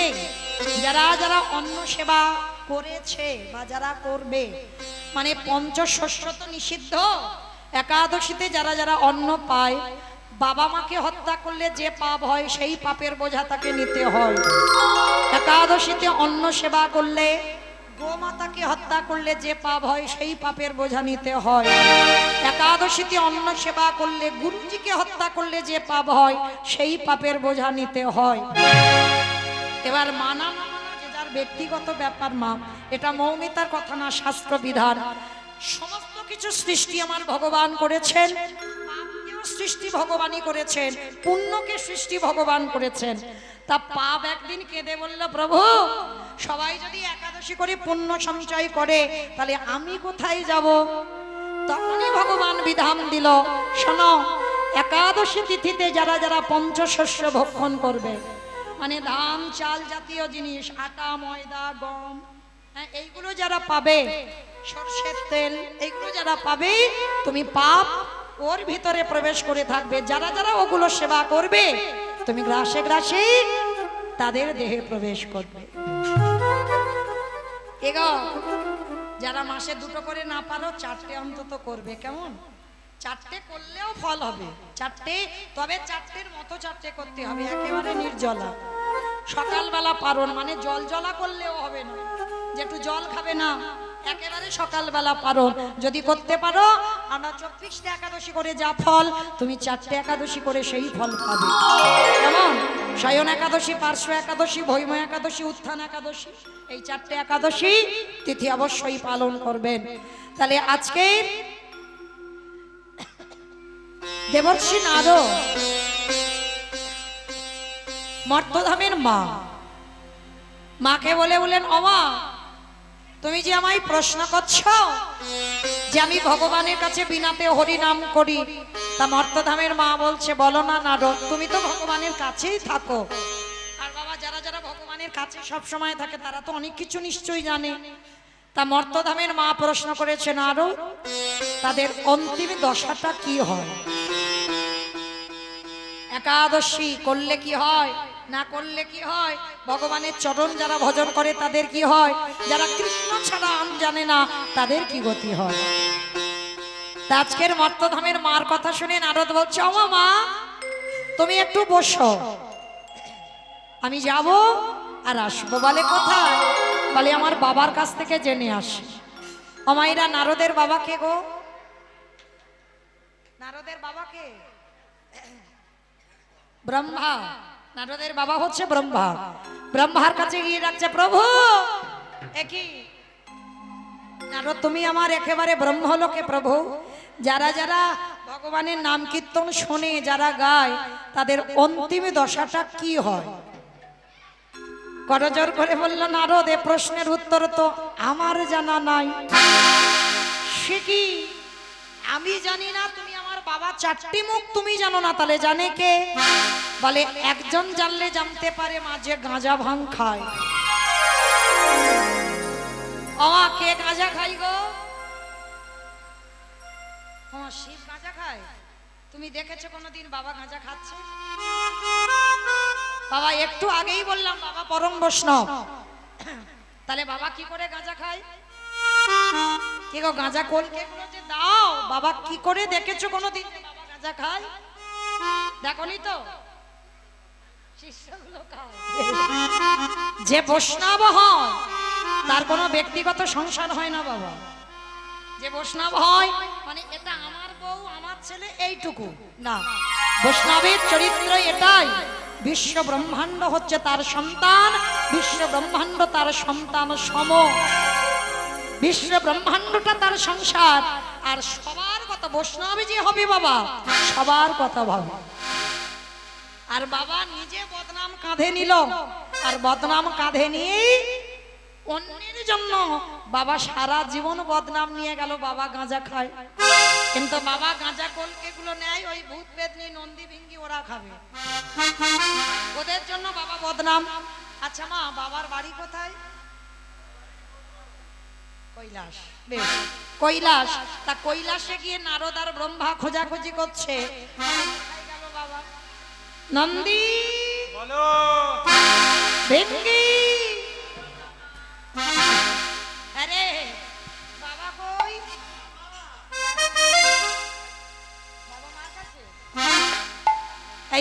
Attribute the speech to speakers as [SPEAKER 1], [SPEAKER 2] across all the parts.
[SPEAKER 1] আজকে যারা যারা অন্ন সেবা করেছে বা যারা করবে, মানে পঞ্চশস্য তো নিষিদ্ধ, একাদশীতে যারা যারা অন্ন পায়, বাবা মাকে হত্যা করলে যে পাপ হয় সেই পাপের বোঝা তাকে নিতে হয়। একাদশীতে অন্ন সেবা করলে, গোমাতাকে হত্যা করলে যে পাপ হয় সেই পাপের বোঝা নিতে হয়। একাদশীতে অন্ন সেবা করলে, গুরুজিকে হত্যা করলে যে পাপ হয় সেই পাপের বোঝা নিতে হয়। এবার মানা না মানা যে যার ব্যক্তিগত ব্যাপার, মা এটা মৌমিতার কথা না, শাস্ত্র বিধান। সমস্ত কিছু সৃষ্টি আমার ভগবান করেছেন, পাপকেও সৃষ্টি ভগবানই করেছেন, পুণ্যকে সৃষ্টি ভগবান করেছেন। তা পাপ একদিন কেঁদে বলল, প্রভু সবাই যদি একাদশী করে পুণ্য সঞ্চয় করে তাহলে আমি কোথায় যাব? তখনই ভগবান বিধান দিল, শোনো, একাদশী তিথিতে যারা যারা পঞ্চশস্য ভক্ষণ করবে, মানে ধান চাল জাতীয় জিনিস, আটা ময়দা গম, হ্যাঁ এইগুলো যারা পাবে, সরষের তেল, এইগুলো যারা পাবে, তুমি পাপ ওর ভিতরে প্রবেশ করে থাকবে। যারা যারা ওগুলো সেবা করবে তুমি গ্রাসে গ্রাসে তাদের দেহে প্রবেশ করবে। এগো যারা মাসে দুটো করে না পারো, চারটে অন্তত করবে। কেমন? চারটে করলেও ফল হবে, চারটে, তবে চারটের মতো চারটে করতে হবে, একেবারে নির্জলা। সকালবেলা পারণ, মানে জল জলা করলেও হবে না, যে একটু জল খাবে না, একেবারে সকালবেলা পারণ যদি করতে পারো, আমরা 24টা একাদশী করে যা ফল, তুমি 4টে একাদশী করে সেই ফল পাবে। কেমন? শয়ন একাদশী, পার্শ্ব একাদশী, ভৈম একাদশী, উত্থান একাদশী, এই 4টে একাদশী তিথি অবশ্যই পালন করবেন। তাহলে আজকের দেবর্ষি নারদ মর্তধামের মা, মাকে বললেন, অমা তুমি যে আমায় প্রশ্ন করছো যে আমি ভগবানের কাছে বিনাতে হরি নাম করি, তা মর্তধামের মা বলছে, বলো না নারদ, তুমি তো ভগবানের কাছেই থাকো। আর বাবা যারা যারা ভগবানের কাছে সব সময় থাকে তারা তো অনেক কিছু নিশ্চয়ই জানে। তা মর্তধামের মা প্রশ্ন করেছে, নারদ তাদের অন্তিম দশাটা কি হয়? একাদশী করলে কি হয়, না করলে কি হয়, ভগবানের চরণ যারা ভজন করে তাদের কি হয়, যারা কৃষ্ণ ছাড়া আন জানে না তাদের কি গতি হয়? আজকের মর্তধামের মার কথা শুনে নারদ বলছে, ও মা তুমি একটু বসো, আমি যাব আর আসবো। বলে কোথায়? বলে আমার বাবার কাছ থেকে জেনে আসি। অমাইরা নারদের বাবাকে গো, নারদের বাবাকে ব্রহ্মা, নারদের বাবা হচ্ছে ব্রহ্মা। ব্রহ্মার কাছে গিয়ে ডাকছে, প্রভু একই নারদ তুমি আমার একেবারে ব্রহ্মলোকে প্রভু, যারা যারা ভগবানের নাম কীর্তন শোনে, যারা গায়, তাদের অন্তিম দশাটা কি হয়? করজোর করে বলল, নারদ এ প্রশ্নের উত্তর তো আমার জানা নাই। সে কি আমি জানি না? তুমি আমার বাবা 4টি মুখ তুমি জানো না, তাহলে জানে কে? বলে একজন জানলে জানতে পারে, মাঝে গাঁজা ভাং খায়। আমা কে গাঁজা খাই গো? শিব গাঁজা খায়? তুমি দেখেছো কোনোদিন বাবা গাঁজা খাচ্ছে? বাবা একটু আগেই বললাম বাবা পরম বৈষ্ণব, তাহলে বাবা কি করে গাঁজা খায়? কি গো গাঁজা কলকে গুলো যে দাও, বাবা কি করে দেখেছো কোনোদিন বাবা গাঁজা খায়? দেখনি তো? শিষ্যগুলো খায়। যে বৈষ্ণব হয় তার কোনো ব্যক্তিগত সংসার হয় না বাবা। যে বৈষ্ণব হয় মানে এটা আমার বউ আমার ছেলে এইটুকু না, বৈষ্ণবের চরিত্র এটাই, বিশ্ব ব্রহ্মাণ্ড হচ্ছে তার সন্তান, বিশ্ব ব্রহ্মাণ্ড তার সন্তান সম, বিশ্ব ব্রহ্মাণ্ডটা তার সংসার। আর সবার কথা বৈষ্ণবী যে হবে বাবা, সবার কথা ভাবে। আর বাবা নিজে বদনাম কাঁধে নিল, আর বদনাম কাঁধে নিয়ে অন্যের জন্য বাবা সারা জীবন বদনাম নিয়ে গেল। বাবা গাঁজা খায়, কিন্তু বাবা গাঁজা কলকে গুলো নেয়, ওই ভূত বেদনি নন্দী ভিঙ্গি ওরা খাবে, ওদের জন্য বাবা বদনাম। আচ্ছা মা, বাবার বাড়ি কোথায়? কৈলাস। বেশ, কৈলাস। তা কৈলাসে গিয়ে নারদ আর ব্রহ্মা খোঁজাখুঁজি করছে, বাবা নন্দী বলো ভিঙ্গি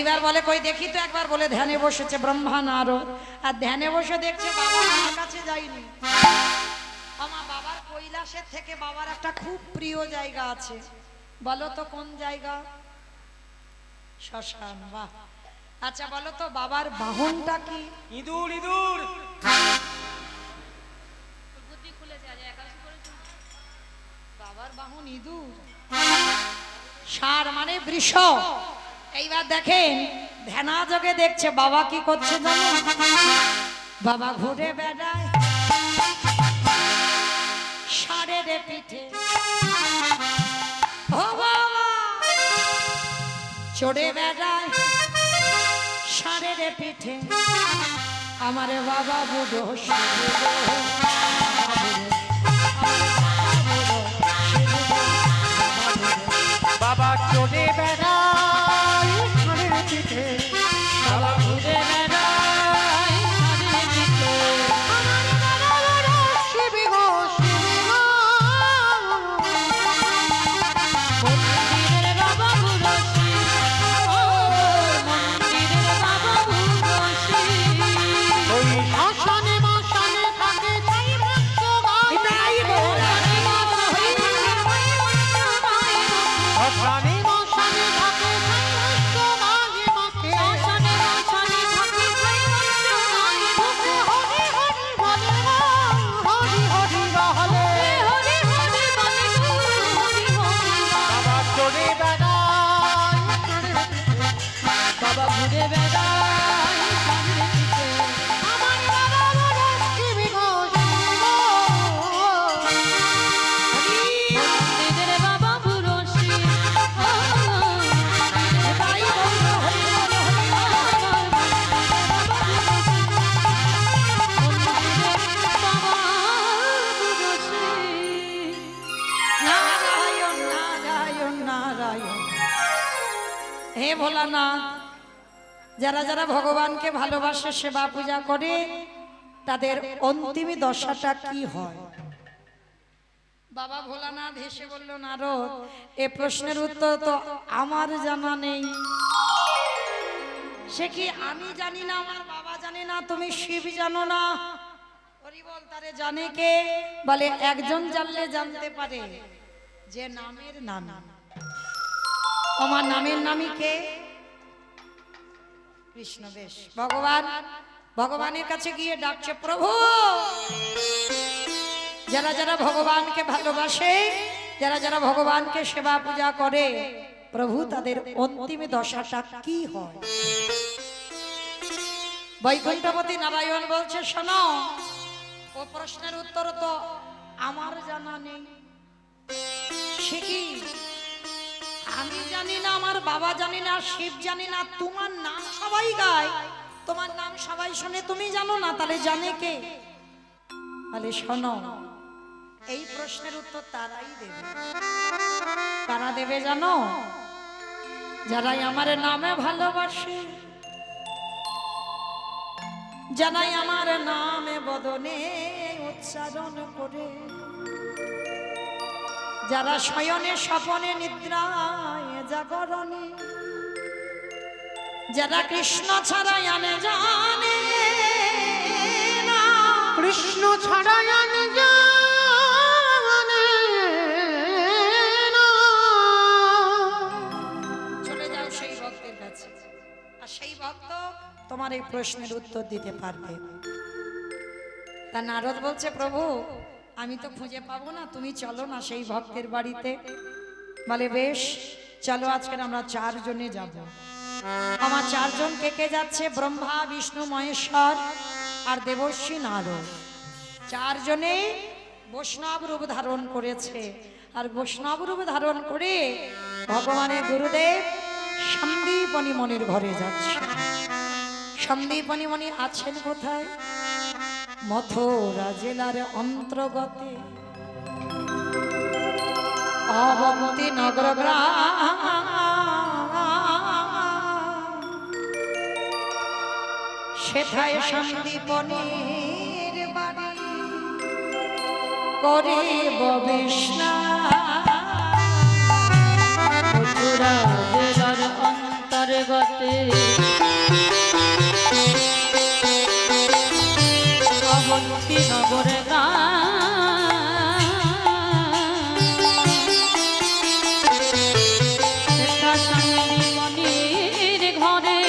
[SPEAKER 1] এইবার বলে কই দেখি তো একবার, বলে ধ্যানে বসেছে ব্রহ্মা নারদ, আর ধ্যানে বসে দেখছে বাবা আমার কাছে যায়নি। আমার বাবার কৈলাসের থেকে বাবার একটা খুব প্রিয় জায়গা আছে, বলো তো কোন জায়গা? শ্মশান। বাহ, আচ্ছা বলো তো বাবার বাহনটা কি?
[SPEAKER 2] ইঁদুর। ইঁদুর
[SPEAKER 1] বাবার বাহন ইঁদুর, ষাঁড় মানে বৃষ। এইবার দেখেন ধ্যানা যোগে দেখছে বাবা কি করছে জানো? বাবা ঘুরে বেড়ায় ষাঁড়ের পিঠে, ও বাবা চড়ে বেড়ায় ষাঁড়ের পিঠে, আমার বাবা বুড়ো
[SPEAKER 2] বাবা চলে বেড়ায় ষাঁড়ের পিঠে, বাবা ঘুরে বেড়ায় ষাঁড়ের পিঠে। আমার বাবা বড় শিব গো, শিব গো। মন্দিরের বাবা বুড়ো শিব, ও মন্দিরের বাবা বুড়ো শিব। ওই শ্মশানে মশানে থাকে তাই ভক্ত গায়, তাই শ্মশানে মশানে থাকে তাই ভক্ত গায়ে মাকে, শ্মশানে মশানে থাকে তাই ভক্ত গায়ে মাকে। হরি হরি বলে গো, হরি হরি বলে, হরি হরি বলে গো, হরি হরি। বাবা চলে বেড়ায় ষাঁড়ের পিঠে, বাবা ঘুরে বেড়ায় ষাঁড়ের পিঠে। আমার বাবা বড় শিব গো, শিব গো। মন্দিরের বাবা বুড়ো শিব, ও তাই বলো হরি বলো, হরি বলো। মন্দিরের বাবা বুড়ো শিব।
[SPEAKER 1] নারায়ণ নারায়ণ নারায়ণ। হে ভোলানাথ, যারা যারা ভগবানকে ভালোবাসে সেবা পূজা করে তাদের অন্তিম দশাটা কি হয়? বাবা ভোলানাথ হেসে বলল, নারদ এ প্রশ্নের উত্তর তো আমার জানা নেই। সে কি আমি জানি না, আমার বাবা জানে না, তুমি শিব জানো না? হরি বল, তারে জানে কে? বলে একজন জানলে জানতে পারে যে নামের নাম। আমার নামের নামই কে? কৃষ্ণ। বেশ, ভগবান ভগবানের কাছে গিয়ে ডাকছে, প্রভু যারা যারা ভগবানকে ভালোবাসে, যারা যারা ভগবানকে সেবা পূজা করে, প্রভু তাদের অন্তিম দশাটা কি হয়? বৈকুণ্ঠপতি নারায়ণ বলছে, শোনো, ও প্রশ্নের উত্তর তো আমার জানা নেই। সে কি আমি জানি না, আমার বাবা জানি না, শিব জানি না, তোমার নাম সবাই গায়, তোমার নাম সবাই শুনে, তুমি জানো না, তাহলে জানে কে? বলে শোনো, এই প্রশ্নের উত্তর তারাই দেবে। কারা দেবে জানো? যারাই আমার নামে ভালোবাসে, যারাই আমার নামে বদনে উচ্চারণ করে, যারা শয়নে স্বপনে নিদ্রায় জাগরণে, যারা কৃষ্ণ ছাড়া জানে জানে না,
[SPEAKER 2] কৃষ্ণ ছাড়া জানে জানে না।
[SPEAKER 1] চলে যাও সেই ভক্তের কাছে, আর সেই ভক্ত তোমার এই প্রশ্নের উত্তর দিতে পারবে। তা নারদ বলছে, প্রভু আমি তো খুঁজে পাবো না, তুমি চলো না সেই ভক্তের বাড়িতে। বলে বেশ চলো, আজকে আমরা 4 জনে যাব। আমার 4 জন কে কে যাচ্ছে? ব্রহ্মা, বিষ্ণু, মহেশ্বর আর দেবর্ষী নারদ। 4 জনে বৈষ্ণব রূপ ধারণ করেছে, আর বৈষ্ণব রূপ ধারণ করে ভগবানের গুরুদেব সন্দীপনী মনির ঘরে যাচ্ছে। সন্দীপনী মনি আছেন কোথায়? মথুরা জেলার অন্তর্গতে অবন্তী নগর গ্রাম, সেথায় সন্দীপনীর বাড়ি করিব বিষ্ণা।
[SPEAKER 2] মথুরা জেলার অন্তরে অন্তর্গতে অবন্তী নগর মনির ঘরে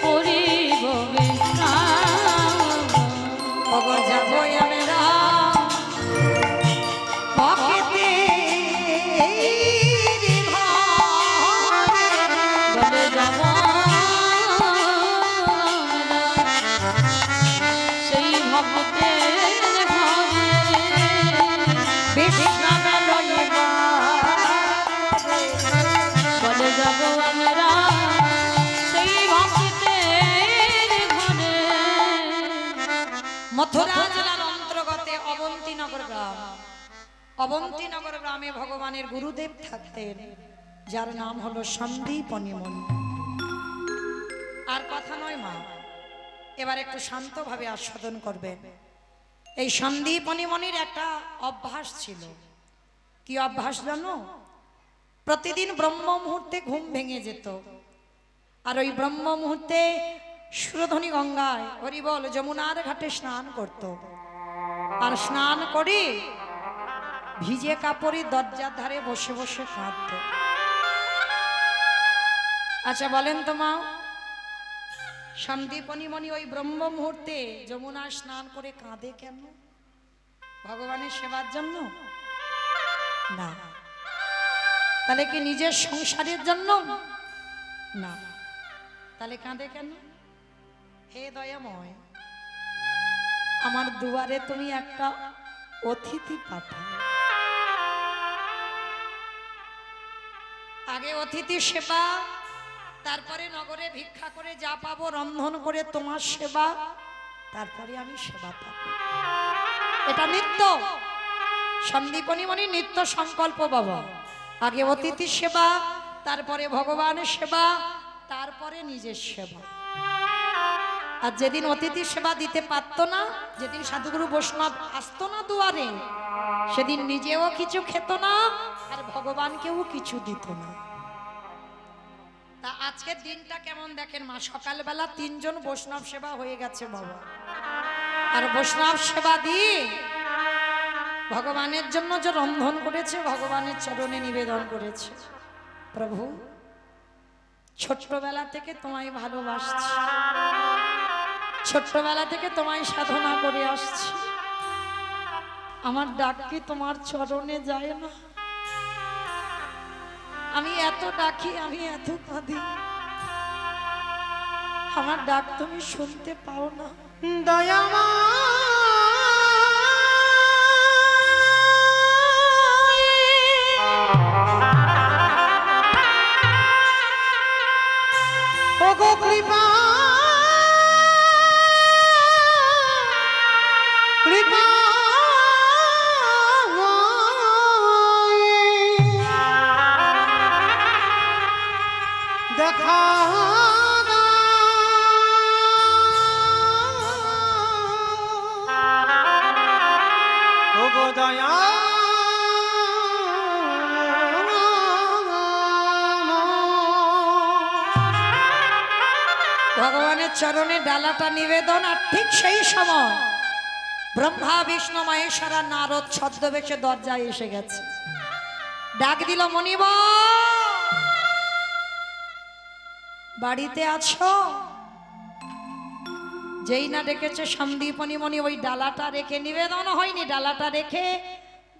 [SPEAKER 2] করিব বিশ্রাম।
[SPEAKER 1] খবর যাবো আমরা পকেতে
[SPEAKER 2] বলে যাব সেই ভক্তের ঘরে
[SPEAKER 1] বিশ্রাম লইবা
[SPEAKER 2] বলে যাব আমরা সেই ভক্তের ঘরে।
[SPEAKER 1] মথুরা জেলার অন্তর্গতে অবন্তীনগর গ্রাম। অবন্তীনগর গ্রামে ভগবানের গুরুদেব থাকতেন, যার নাম হলো সন্দীপনী মুনি। আর কথা নয় মা, এবার একটু শান্তভাবে আস্বাদন করবেন। এই সন্দীপনী মুনির একটা অভ্যাস ছিল। কি অভ্যাস জানো? প্রতিদিন ব্রহ্ম মুহূর্তে ঘুম ভেঙে যেত, আর ওই ব্রহ্ম মুহূর্তে সুরধনী গঙ্গায় হরিবল যমুনার ঘাটে স্নান করত। আর স্নান করে ভিজে কাপড়ে দরজার ধারে বসে বসে কাঁদত। আচ্ছা বলেন তো মা, সন্দীপনী মণি ওই ব্রহ্ম মুহূর্তে যমুনা স্নান করে কাঁদে কেন? ভগবানের সেবার জন্য না। তাহলে কি নিজের সংসারের জন্য না? তাহলে কাঁদে কেন? হে দয়াময়, আমার দুয়ারে তুমি একটা অতিথি পাঠাও। আগে অতিথি সেবা, তারপরে নগরে ভিক্ষা করে যা পাবো রন্ধন করে তোমার সেবা, তারপরে আমি সেবা পাবো। এটা নিত্য সন্দীপনী মনি নিত্য সংকল্প বাবা। আগে অতিথি সেবা, তারপরে ভগবানের সেবা, তারপরে নিজের সেবা। আর যেদিন অতিথি সেবা দিতে পারতো না, যেদিন সাধুগুরু বৈষ্ণব আসতো না দুয়ারে, সেদিন নিজেও কিছু খেত না আর ভগবানকেও কিছু দিত না। তা আজকের দিনটা কেমন দেখেন মা, সকালবেলা 3 জন বৈষ্ণব সেবা হয়ে গেছে বাবা। আর বৈষ্ণব সেবা দিয়ে ভগবানের জন্য যে রন্ধন করেছে, ভগবানের চরণে নিবেদন করেছে। প্রভু, ছোট্টবেলা থেকে তোমায় ভালোবাসছি, ছোট্টবেলা থেকে তোমায় সাধনা করে আসছি। আমার ডাক কি তোমার চরণে যায় না? আমি এত ডাকি, আমি এত কাঁদি, আমার ডাক তুমি শুনতে পাও না?
[SPEAKER 2] ওগো কৃপা কৃপা দেখা ওগো দয়া
[SPEAKER 1] ভগবানের চরণে ডালাটা নিবেদন। আর ঠিক সেই সময় ব্রহ্মা বিষ্ণু মহেশ্বরা নারদ ছদ্মবেশে দরজায় এসে গেছে। ডাক দিল, মনিব বাড়িতে আছো? যেই না ডেকেছে সন্দীপনী মণি ওই ডালাটা রেখে, নিবেদন হয়নি, ডালাটা রেখে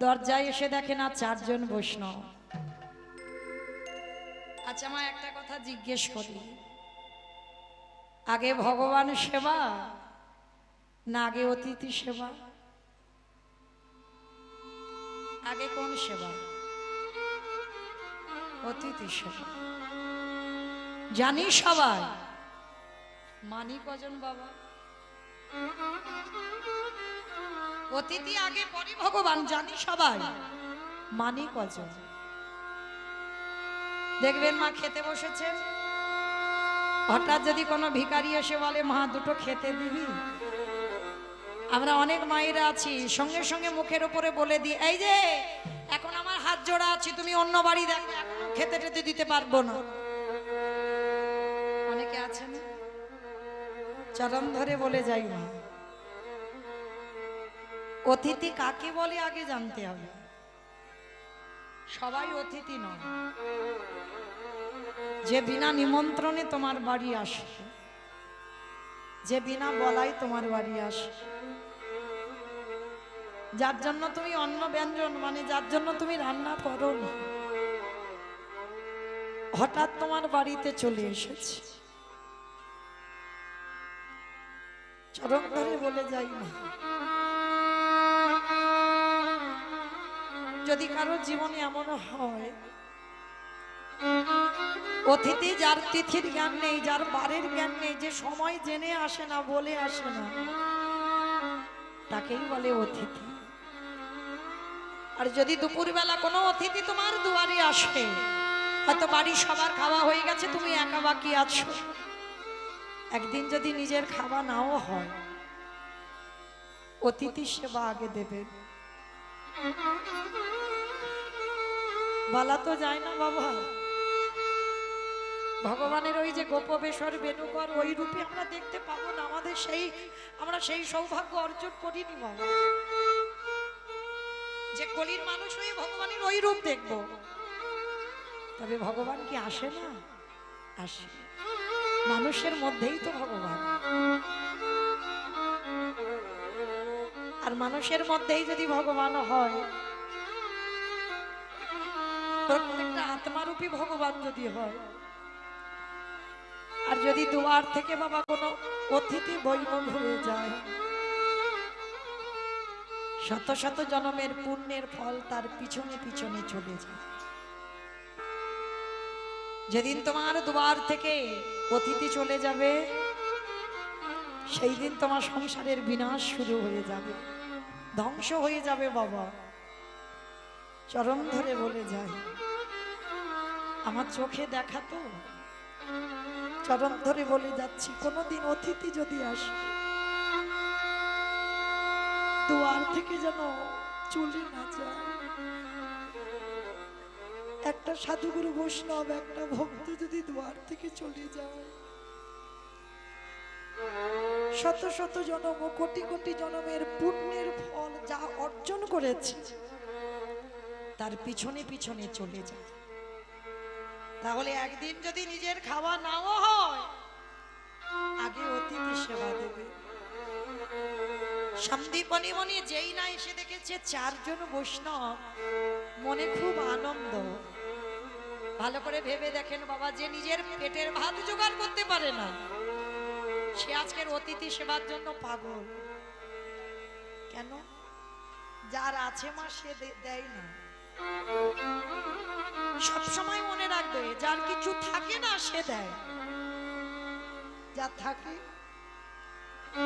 [SPEAKER 1] দরজায় এসে দেখে না 4 জন বৈষ্ণব। আচ্ছা মা, একটা কথা জিজ্ঞেস করি, আগে ভগবান সেবা না আগে অতিথি সেবা? আগে কোন সেবা? অতিথি সেবা। জানি সবাই, মানি কজন বাবা? অতিথি আগে পরে ভগবান, জানি সবাই, মানি কজন? দেখবেন মা খেতে বসেছেন, হঠাৎ যদি কোনো ভিখারি এসে বলে মা দুটো খেতে দিবি, আমরা অনেক মায়েরা আছি সঙ্গে সঙ্গে মুখের উপরে বলে দিই, এই যে এখন আমার হাত জোড়া আছি, তুমি অন্য বাড়ি দেখো, খেতে টেতে দিতে পারবো না। আছে না? চরণ ধরে বলে যাই মা, অতিথি কাকে বলে আগে জানতে হবে। সবাই অতিথি নয়। যে বিনা নিমন্ত্রণে তোমার বাড়ি আসে, যে বিনা বলাই তোমার বাড়ি আসে, যার জন্য তুমি অন্ন ব্যঞ্জন মানে যার জন্য তুমি রান্না করো নি, হঠাৎ তোমার বাড়িতে চলে এসেছে, চরণ ধরে বলে যাই না, যদি কারো জীবনে এমন হয় অতিথি যার তিথির জ্ঞান নেই, যার বারের জ্ঞান নেই, যে সময় জেনে আসে না, বলে আসে না, তাকেই বলে অতিথি। আর যদি দুপুরবেলা কোনো অতিথি তোমার দুয়ারে আসে, হয়তো বাড়ির সবার খাওয়া হয়ে গেছে, তুমি একা বাকি আছো, একদিন যদি নিজের খাওয়া নাও হয়, অতিথি সেবা আগে দেবে। বলা তো যায় না বাবা, ভগবানের ওই যে গোপবেশ্বর বেণুকর ওই রূপে আমরা দেখতে পাবো না, আমাদের আমরা সেই সৌভাগ্য অর্জন করিনি বাবা, যে কলির মানুষ হয়ে ভগবানের ওই রূপ দেখব। তবে ভগবান কি আসে না? আসে। মানুষের মধ্যেই তো ভগবান, আর মানুষের মধ্যেই যদি ভগবান হয়, প্রত্যেকটা আত্মারূপী ভগবান যদি হয়, আর যদি দুয়ার থেকে বাবা কোনো অতিথি বৈভব হয়ে যায়, শত শত জন্মের পুণ্যের ফল তার পিছনে পিছনে চলে যায়। যেদিন তোমার দুয়ার থেকে অতিথি চলে যাবে, সেই দিন তোমার সংসারের বিনাশ শুরু হয়ে যাবে, ধ্বংস হয়ে যাবে বাবা। চরণ ধরে বলে যায়, আমার চোখে দেখা তো, চরণ ধরে বলে যাচ্ছি, কোনোদিন অতিথি যদি আসে, দুয়ার থেকে যেন চলে না যায়। একটা সাধুগুরু বৈষ্ণব, একটা ভক্ত যদি দুয়ার থেকে চলে যায়, শত শত জনম, কোটি কোটি জনমের পুণ্যের ফল যা অর্জন করেছে, তার পিছনে পিছনে চলে যায়। তাহলে একদিন যদি নিজের খাওয়া নাও হয়, আগে অতিথি সেবা দেবে। সন্দীপনী মনি যেই না এসে দেখেছে চারজন বৈষ্ণব, মনে খুব আনন্দ। ভালো করে ভেবে দেখেন বাবা, যে নিজের পেটের ভাত জোগাড় করতে পারে না, সে আজকের অতিথি সেবার জন্য পাগল। কেন? যার আছে মা সে দেয় না। সবসময় মনে রাখবে, যার কিছু থাকে না সে দেয়, যার থাকে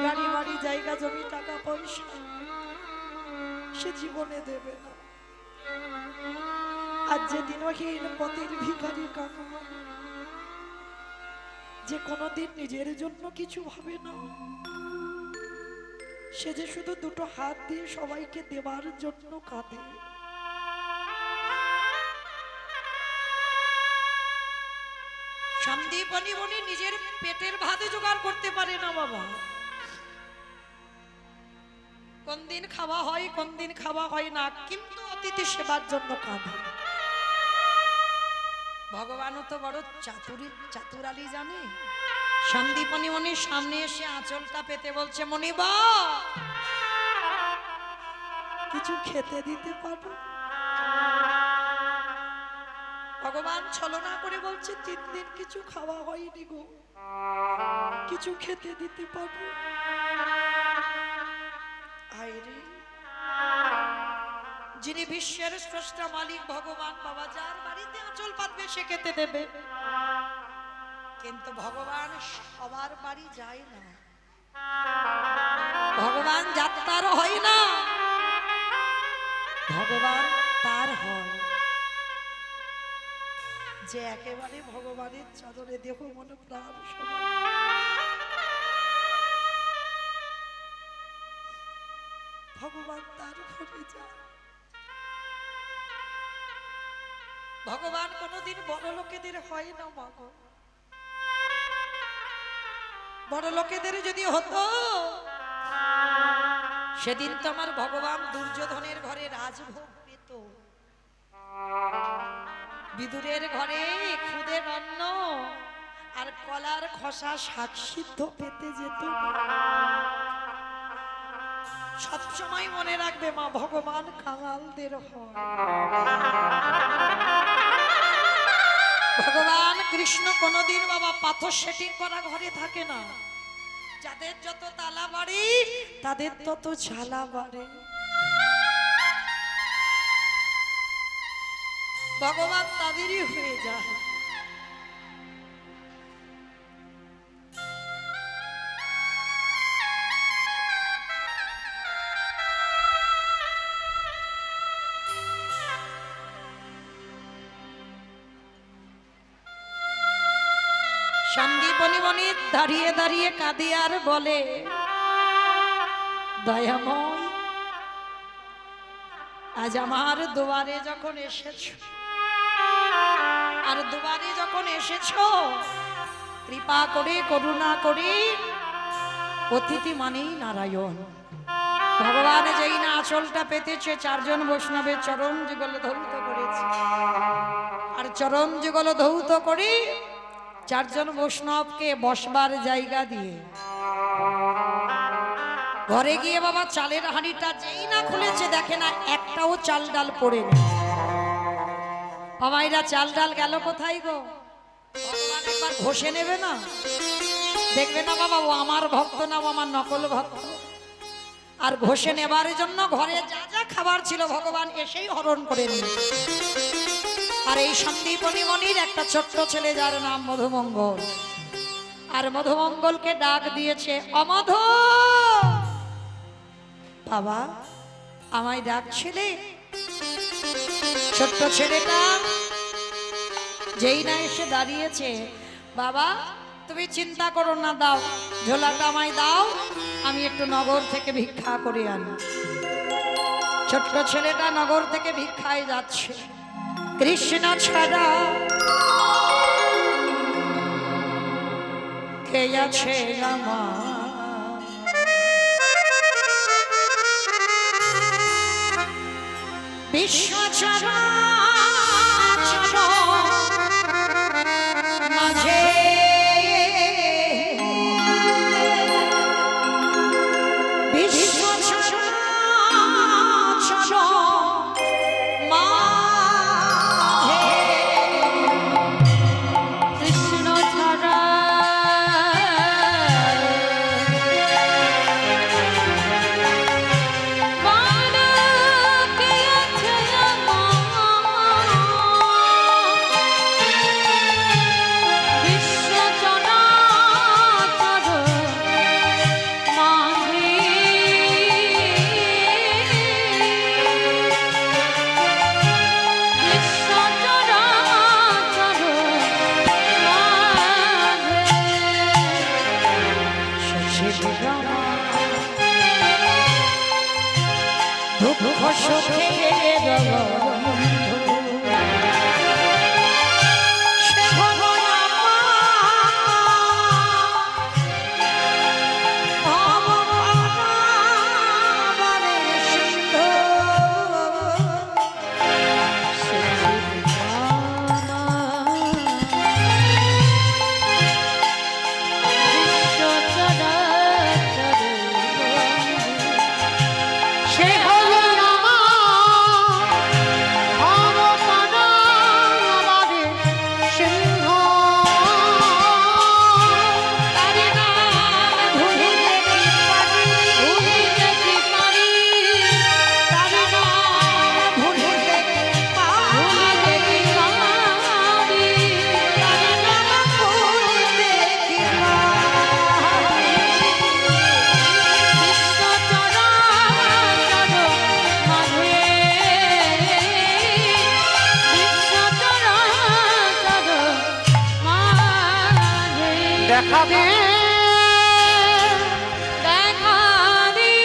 [SPEAKER 1] গাড়ি বাড়ি জায়গা জমি টাকা পয়সা, সে জীবনে দেবে না। আর যে দিনহীন পথের ভিখারি কাকা, যে কোনোদিন নিজের জন্য কিছু ভাবে না, সে যে শুধু দুটো হাত দিয়ে সবাইকে দেবার জন্য কাঁদে। সন্দীপনী বনি নিজের পেটের ভাতে জোগাড় করতে পারে না বাবা, কোন দিন খাওয়া হয় কোন দিন খাওয়া হয় না, কিন্তু অতিথি সেবার জন্য কাঁদে। ভগবানও তো বড় চাতুরালি জানে। সন্দীপনী মনির সামনে এসে আঁচলটা পেতে বলছে, মনিবা কিছু খেতে দিতে পারো? ভগবান ছলনা করে বলছে, 3 দিন কিছু খাওয়া হয়নি গো, কিছু খেতে দিতে পারো? আইরে, যিনি বিশ্বের স্রষ্টা মালিক ভগবান বাবা, যার বাড়িতে আঁচল পাতবে সে খেতে দেবে। কিন্তু ভগবান সবার বাড়ি যায় না, ভগবান যাত্রার হয় না, ভগবান তার হয় যে একেবারে ভগবানের চরণে দেহ মন প্রাণ সমান। ভগবান তার ঘরে যায়। ভগবান কোনোদিন বড় লোকেদের হয় না মাগো, বড় লোকেদের যদি হতো, সেদিন তো আমার ভগবান দুর্যোধনের ঘরে রাজভোগ পেত, বিদুরের ঘরে খুদের অন্ন আর কলার খসা শাক সিদ্ধ পেতে যেত। সবসময় মনে রাখবে মা, ভগবান কাঙালদের হয়। ভগবান কৃষ্ণ কোনদিন বাবা পাথর সেটিং করা ঘরে থাকে না। যাদের যত তালা বাড়ি তাদের তত ঝালা বাড়ে। ভগবান তাদেরই হয়ে যায়। সন্দীপনী বনি দাঁড়িয়ে দাঁড়িয়ে কাঁদে আর বলে, দয়াময়, আজ আমার দুয়ারে যখন এসেছো, আর দুয়ারে যখন এসেছো, কৃপা করে করুণা করে, অতিথি মানেই নারায়ণ। ভগবান যেই না আঁচলটা পেতেছে, চারজন বৈষ্ণবের চরণ যুগল ধৌত করেছে, আর চরণ যুগল ধৌত করে চারজন বৈষ্ণবকে বসবার জায়গা দিয়ে ঘরে গিয়ে বাবা চালের হাঁড়িটা যেই না খুলেছে, দেখে না একটাও চাল ডাল পড়ে নেই। বাবা এরা চাল ডাল গেল কোথায় গো? ভগবান একবার ঘষে নেবে না, দেখবে না বাবা ও আমার ভক্ত না, ও আমার নকল ভক্ত। আর ঘষে নেবার জন্য ঘরে যা যা খাবার ছিল ভগবান এসেই হরণ করে নিয়েছে। আর এই সন্দীপনী মনির একটা ছোট্ট ছেলে যার নাম মধুমঙ্গল, আর মধুমঙ্গলকে ডাক দিয়েছে, অমধ বাবা আমায় ডাকছিলে? ছোট্ট ছেলেটা যেই না এসে দাঁড়িয়েছে, বাবা তুমি চিন্তা করো না, দাও ঝোলাটা আমায় দাও, আমি একটু নগর থেকে ভিক্ষা করে আনি। ছোট্ট ছেলেটা নগর থেকে ভিক্ষায় যাচ্ছে। কৃষ্ণ ছাড়া কে আছে আমার, বিশ্ব চরাচর মাঝে বিশ্ব চরাচর
[SPEAKER 2] দেখা দে, দেখা দি,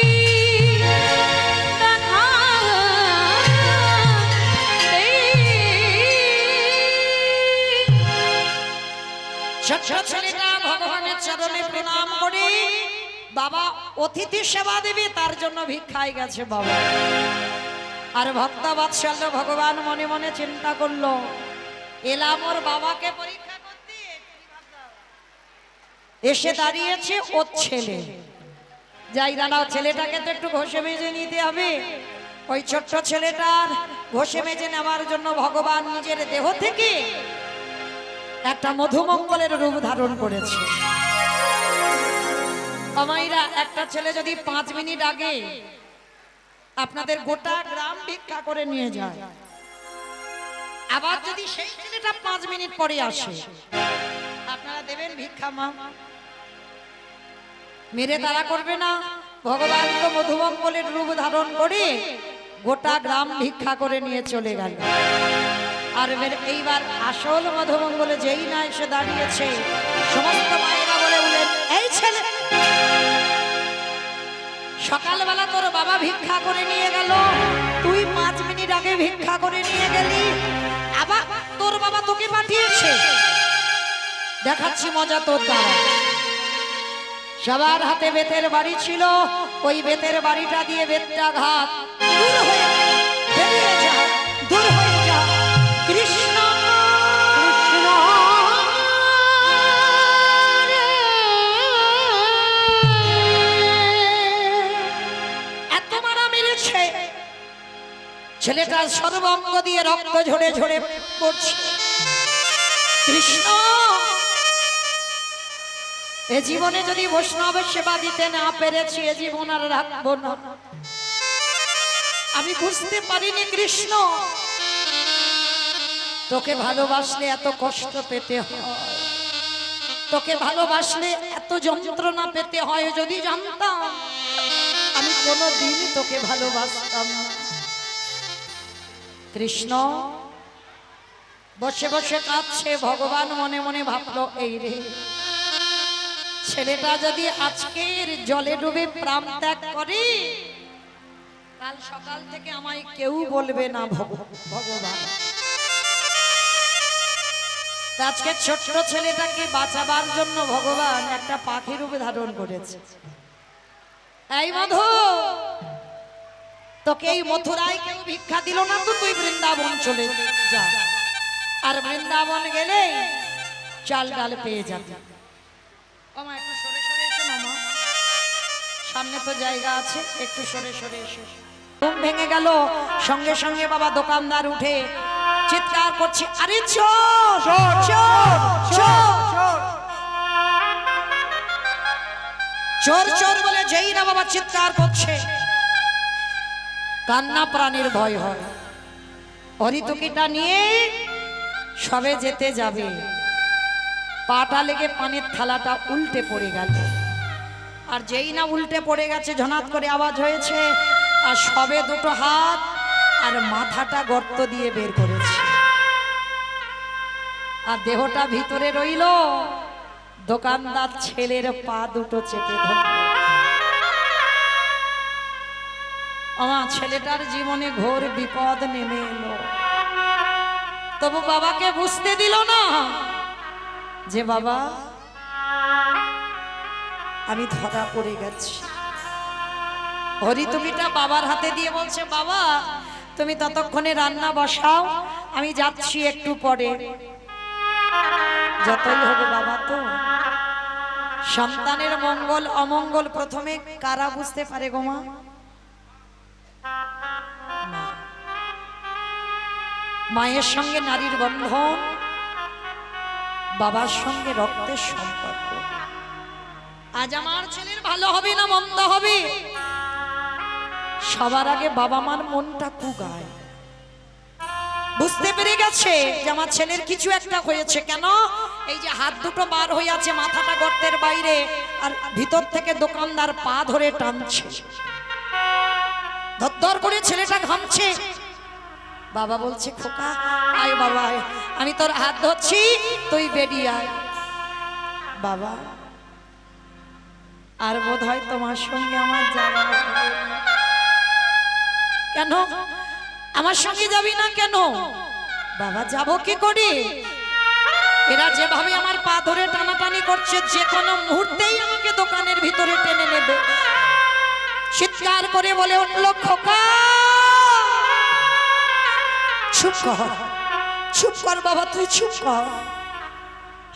[SPEAKER 2] দেখা দে।
[SPEAKER 1] ছোট্ট ছেলেটা ভগবানের চরণে প্রণাম বাবা অতিথি সেবা দেবে তার জন্য ভিক্ষায় গেছে বাবা। আর ভক্ত বাৎসল্য ভগবান মনে মনে চিন্তা করলো, এলাম ওর বাবাকে পরীক্ষা করতে, এসে দাঁড়িয়েছে ওর ছেলে। যাই দাঁড়াও, ছেলেটাকে তো একটু ঘষে মেজে নিতে হবে। ওই ছোট্ট ছেলেটার ঘষে মেজে নেওয়ার জন্য ভগবান নিজের দেহ থেকে একটা মধুমঙ্গলের রূপ ধারণ করেছে। আমাইরা একটা ছেলে যদি 5 মিনিট আগে আপনাদের গোটা গ্রাম ভিক্ষা করে নিয়ে যায়, আবার যদি সেই ছেলেটা 5 মিনিট পরে আসে, আপনারা দেবেন ভিক্ষা? মা মেরে তারা করবে না? ভগবান তো মধুমঙ্গলের রূপ ধারণ করে গোটা গ্রাম ভিক্ষা করে নিয়ে চলে গেল। আর এইবার আসল মধুমঙ্গলে যেই না এসে দাঁড়িয়েছে, সমস্ত মায়েরা বলে উঠলেন, এই ছেলে, সকালবেলা তোর বাবা ভিক্ষা করে নিয়ে গেল, তুই 5 মিনিট আগে ভিক্ষা করে নিয়ে গেলি, আবার তোর বাবা তোকে পাঠিয়েছে, দেখাচ্ছি মজা তোর দ্বারা। সবার হাতে বেতের বাড়ি ছিল, ওই বেতের বাড়িটা দিয়ে বেতটা ঘাত, দূর হয়ে বেরিয়ে যা, দূর হয়ে যা, কৃষ্ণ কৃষ্ণ। এত মারা মেরেছে, ছেলেটার সর্বাঙ্গ দিয়ে রক্ত ঝরে ঝরে পড়ছে। কৃষ্ণ, এ জীবনে যদি বৈষ্ণবের সেবা দিতে না পেরেছি, এ জীবন আর রাখবো না। আমি বুঝতে পারিনি কৃষ্ণ, তোকে ভালোবাসলে এত কষ্ট পেতে হয়, তোকে ভালোবাসলে এত যন্ত্রণা পেতে হয়। যদি জানতাম, আমি কোনোদিন তোকে ভালোবাসতাম না। কৃষ্ণ বসে বসে কাঁদছে। ভগবান মনে মনে ভাবলো, এই রে, ছেলেটা যদি আজকের জলে ডুবে প্রাণ ত্যাগ করে, কাল সকাল থেকে আমায় কেউ বলবে না ভগবান। আজকে ছোট্ট ছেলেটাকে বাঁচাবার জন্য ভগবান একটা পাখি রূপে ধারণ করেছে। এই মধু, তোকে এই মথুরায় কেউ ভিক্ষা দিল না, তো তুই বৃন্দাবন চলে যা, আর বৃন্দাবন গেলে চাল ডাল পেয়ে যাবে। মামা একটু সরে সরে এসো, মামা সামনে তো জায়গা আছে, একটু সরে সরে এসো। ঘুম ভেঙে গেল, সঙ্গে সঙ্গে বাবা দোকানদার উঠে চিৎকার করছে, আরে চোর চোর চোর চোর চোর বলে যেই না বাবা চিৎকার করছে, কান্না প্রাণীর ভয় হয়। হরিতকিটা নিয়ে সবে যেতে যাবে, পাটা লেগে পানির থালাটা উল্টে পড়ে গেল। আর যেই না উল্টে পড়ে গেছে, ঝনাত করে আওয়াজ হয়েছে, আর সবে দুটো হাত আর মাথাটা গর্ত দিয়ে বের করেছে, আর দেহটা ভিতরে রইল। দোকানদার ছেলের পা দুটো চেপে ধরল। আমার ছেলেটার জীবনে ঘোর বিপদ নেমে এলো, তবু বাবাকে বুঝতে দিল না যে বাবা, আমি ধরা পড়ে গেছি। হরিতকিটা বাবার হাতে দিয়ে বলছে, বাবা তুমি ততক্ষণে রান্না বসাও, আমি যাচ্ছি একটু পরে। যতই হোক বাবা, তো সন্তানের মঙ্গল অমঙ্গল প্রথমে কারা বুঝতে পারে গো মা? মায়ের সঙ্গে নারীর বন্ধন, বাবার সঙ্গে রক্তের সম্পর্ক। আজ আমার ছেলের ভালো হবে না মন্দ হবে, সবার আগে বাবা মার মনটা কুগায়। বুঝতে পেরে গেছে যে আমার ছেলের কিছু একটা হয়েছে। কেন? এই যে হাত দুটো বার হয়ে আছে, মাথাটা গর্তের বাইরে, আর ভিতর থেকে দোকানদার পা ধরে টানছে, ধর করে ছেলেটা ঘামছে। বাবা বলছে, খোকা আয় বাবা আয়, আমি তোর হাত ধরছি, তুই বেরিয়ে আয়। বাবা, আর বোধ হয় তোমার সঙ্গে আমার যাওয়া হবে না। কেন আমার সঙ্গে যাবি না কেন? বাবা, যাব কি করে? এরা যেভাবে আমার পা ধরে টানাটানি করছে, যে কোনো মুহূর্তেই আমাকে দোকানের ভিতরে টেনে নেবে। চিৎকার করে বলে উঠল, খোকা চুপ কর, চুপ কর বাবা, তুই চুপ কর।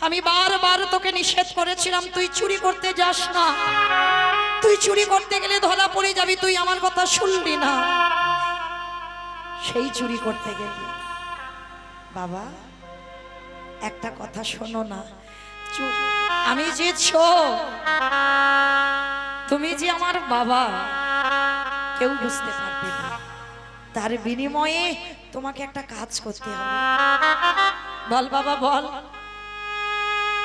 [SPEAKER 1] আমি বারবার তোকে নিষেধ করেছিলাম তুই চুরি করতে যাস না, তুই চুরি করতে গেলে ধরা পড়ে যাবি, তুই আমার কথা শুনলি না। সেই চুরি করতে গেলি। বাবা একটা কথা শোনো না, চুপ। আমি যে তুমি যে আমার বাবা, কেউ বুঝতে পারবে না। তার বিনিময়ে তোমাকে একটা কাজ করতে হবে। বল বাবা বল,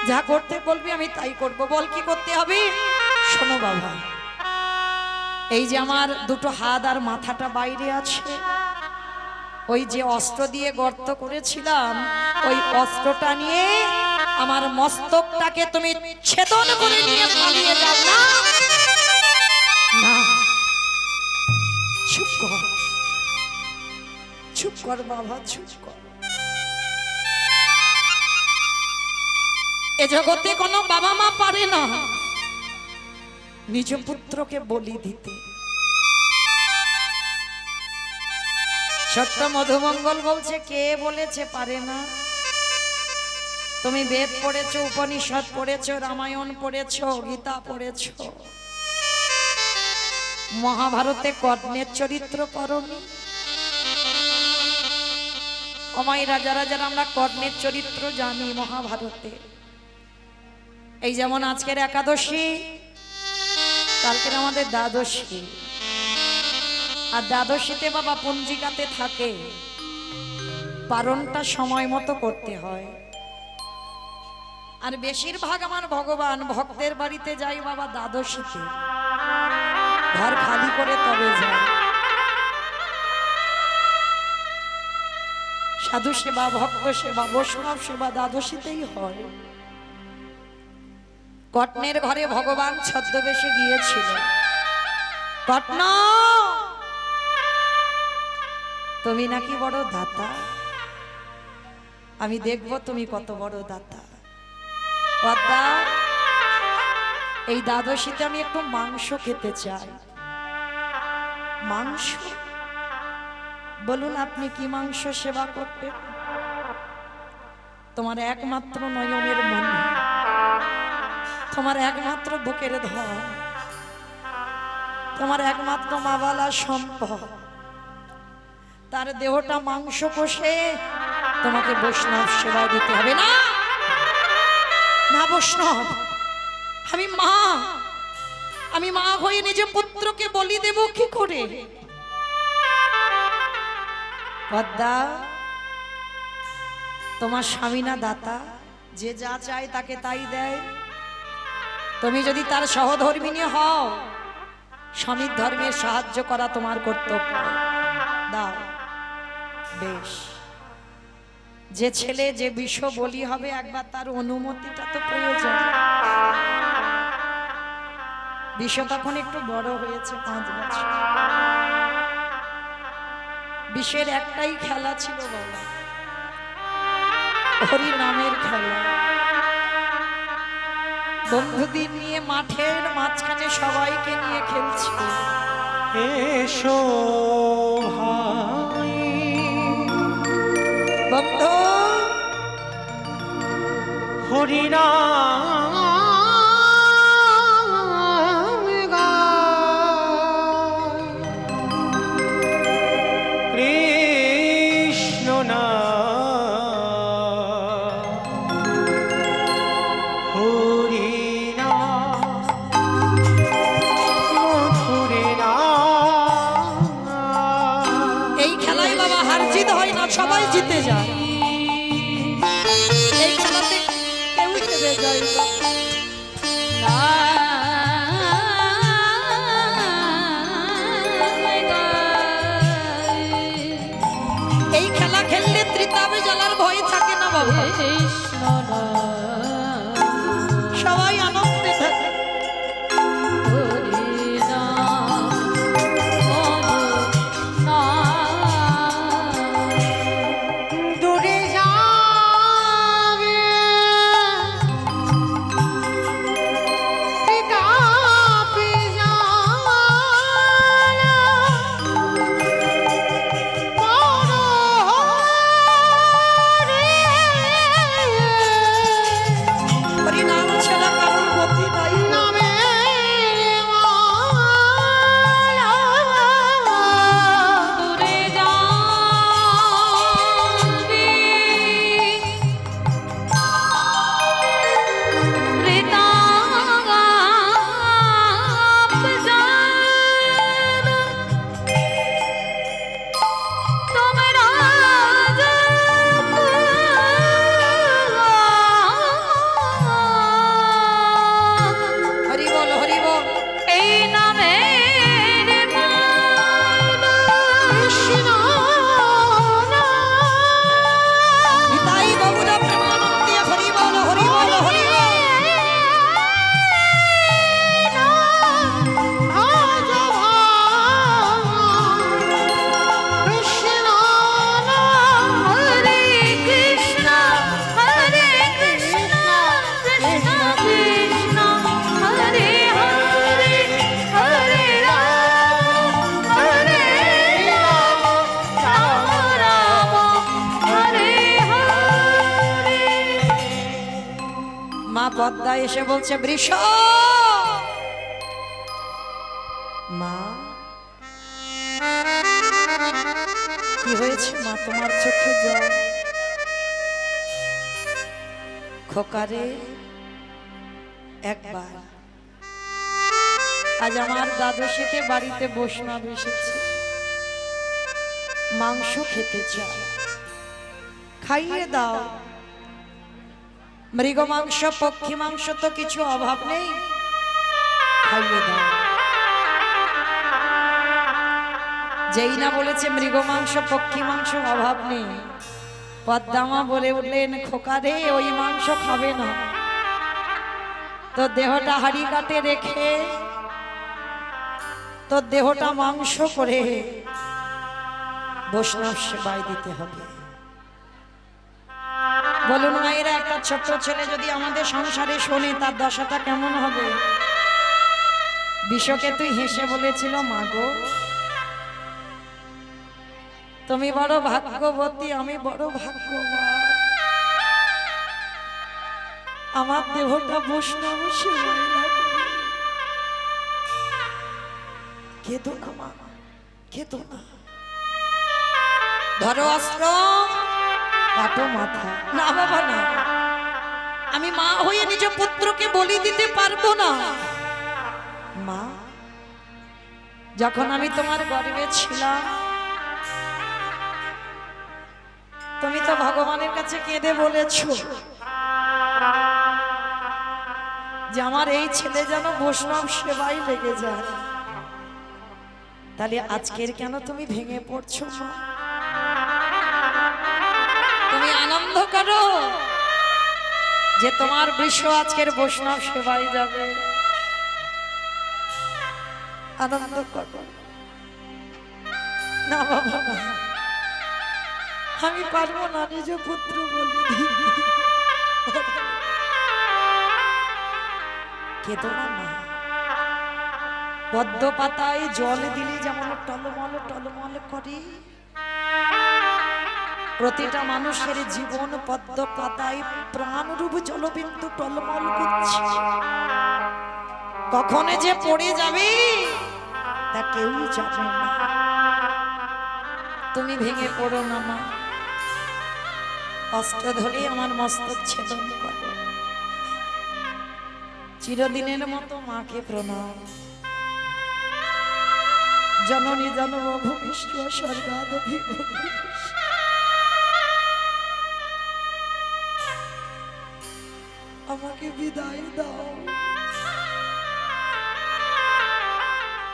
[SPEAKER 1] যা করতে বলবি আমি তাই করব। বল কি করতে হবে? শোনো বাবা, এই যে আমার দুটো হাত আর মাথাটা বাইরে আছে, ওই যে অস্ত্র দিয়ে গর্ত করেছিলাম, ওই অস্ত্রটা নিয়ে আমার মস্তকটাকে তুমি ছেদন করে নিয়ে পালিয়ে যাও। না না, চুপ কর, চুপ কর বাবা, চুপ কর। এ জগতে কোনো বাবা মা পারে না নিজ পুত্রকে বলি দিতে। সত্য মধুমঙ্গল বলছে, কে বলেছে পারে না? তুমি বেদ পড়েছো, উপনিষদ পড়েছো, রামায়ণ পড়েছো, গীতা পড়েছো, মহাভারতে কর্ণের চরিত্র পড়নি? অমাইরা যারা যারা আমরা কর্ণের চরিত্র জানি মহাভারতে, এই যেমন আজকের একাদশী, কালকের আমাদের দ্বাদশী, আর দ্বাদশীতে বাবা পঞ্জিকাতে থাকে পারণটা সময় মতো করতে হয়। আর বেশিরভাগ আমার ভগবান ভক্তের বাড়িতে যাই বাবা দ্বাদশীতে, ঘর খালি করে তবে যায়। সাধু সেবা, ভক্ত সেবা, বৈষ্ণব সেবা দ্বাদশীতেই হয়। কর্ণের ঘরে ভগবান ছদ্মবেশে গিয়েছিল। কর্ণ, তুমি নাকি বড় দাতা, আমি দেখব তুমি কত বড় দাতা। পদ্মা, এই দ্বাদশীতে আমি একটু মাংস খেতে চাই। মাংস? বলুন আপনি কি মাংস সেবা করবেন? তোমার একমাত্র নয়নের মনি, তোমার একমাত্র বুকের ধন, তোমার একমাত্র মাওয়ালা সম্পদ, তার দেহটা মাংস কষে তোমাকে বৈষ্ণব সেবা দিতে হবে। না না বৈষ্ণব, আমি মা হয়ে নিজে পুত্রকে বলি দেব কি করে? পদ্মা, তোমার স্বামী না দাতা, যে যা চায় তাকে তাই দেয়। তুমি যদি তার সহধর্মিণী হও, স্বামীর ধর্মের সাহায্য করা তোমার কর্তব্য। দাও বেশ। যে ছেলে যে বিষ বলি হবে, একবার তার অনুমতিটা তো প্রয়োজন। বিষ তখন একটু বড় হয়েছে, 5 বছর। বিষের একটাই খেলা ছিল বাবা, হরি নামের খেলা। বন্ধুদের নিয়ে মাঠের মাঝখানে সবাইকে নিয়ে খেলছে।
[SPEAKER 3] এসো ভাই
[SPEAKER 1] বন্ধু,
[SPEAKER 3] হরিনাম গায়, কৃষ্ণ নাম, হরিনাম, মধুর নাম।
[SPEAKER 1] এই খেলায় বাবা হার জিত হয় না, সবাই জিতে যায়। এই খেলাতে কেউ হেরে যায় না। এই খেলা খেললে ত্রিতাবে জ্বালার ভয় থাকে না বাবা, সবাই আনন্দে থাকে।
[SPEAKER 2] দূরে যাবে
[SPEAKER 1] পদ্মা এসে বলছে বৃষ, মা কি হয়েছে মা, তোমার চোখে জল? খোকারে একবার আজ আমার দ্বাদশীতে বাড়িতে বৈষ্ণব এসেছে, মাংস খেতে চায়, খাইয়ে দাও। মৃগ মাংস পক্ষী মাংস তো কিছু অভাব নেই, খাইয়ে দাও। যেই না বলেছে মৃগ মাংস পক্ষী মাংস অভাব নেই, পদ্মামা বলে উঠলেন খোকা রে ওই মাংস খাবে না, তো দেহটা হাড়ি কাটে রেখে তো দেহটা মাংস করে বৈষ্ণব সেবায় দিতে হবে। বলুন মায়েরা, একটা ছোট্ট ছেলে যদি আমাদের সংসারে শোনে তার দশাটা কেমন হবে? বিশ্বকে তুই হেসে বলেছিল, মা গো তুমি বড় ভাগ্যবতী, আমি বড় ভাগ্যবান, আমার দেহটা বৈষ্ণব সেবায় লাগবে। কেঁদো না মা, কেঁদো না, ধরো অস্ত্র কাটো মাথা। না বাবা না, আমি মা হয়ে নিজ পুত্রকে বলি দিতে পারবো না। মা, যখন আমি তোমার গর্ভে ছিলাম তুমি তো ভগবানের কাছে কেঁদে বলেছো যে আমার এই ছেলে যেন বৈষ্ণব সেবাই লেগে যায়। তাহলে আজকের কেন তুমি ভেঙে পড়ছো মা? তুমি আনন্দ করো যে তোমার বৃষ আজকের বৈষ্ণব সেবায় যাবে, আনন্দ করো। না বাবা না, আমি পারবো না নিজ পুত্র বলে কেঁদো না মা। পদ্ম পাতায় জল দিলে যেমন টলমল টলমল করে, প্রতিটা মানুষের জীবন পদ্ম পাতায় প্রাণরূপ জলবিন্দু টলমল করছে। কখনো যে পড়ে যাবে তা কেউ জানে না। তুমি ভেঙে পড়ো না মা, অস্ত্র ধরে আমার মস্তক ছেদন করো। চিরদিনের মতো মাকে প্রণাম। জননী জনম ভূমিষ্ঠ স্বর্গাদপি ভূমিষ্ঠ। আমাকে বিদায় দাও,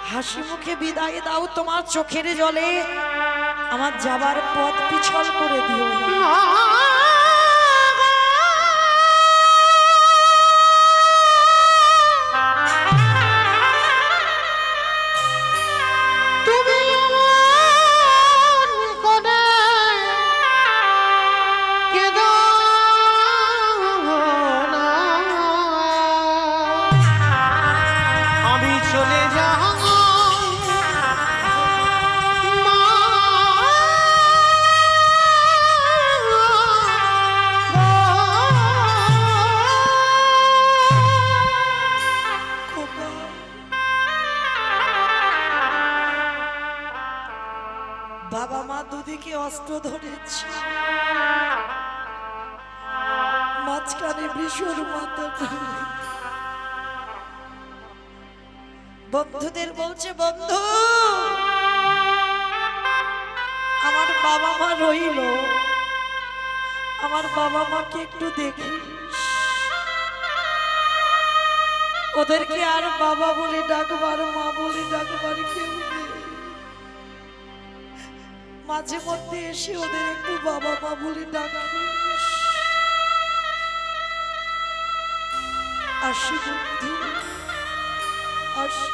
[SPEAKER 1] হাসি মুখে বিদায় দাও। তোমার চোখের জলে আমার যাবার পথ পিছল করে দিও না।
[SPEAKER 3] আমি চলে যাব
[SPEAKER 1] বাবা মা দুদিকে অস্ত্র ধরেছে, মাঝখানে বৃষর মাথা। বন্ধুদের বলছে, বন্ধু আমার বাবা মা রইল, আমার বাবা মাকে একটু দেখিস। ওদেরকে আর বাবা বলে ডাকবার, মা বলে ডাকবার কেউ নেই। মাঝে মধ্যে এসে ওদের একটু বাবা মা বলে ডাকিস। আসি বন্ধু, আসি।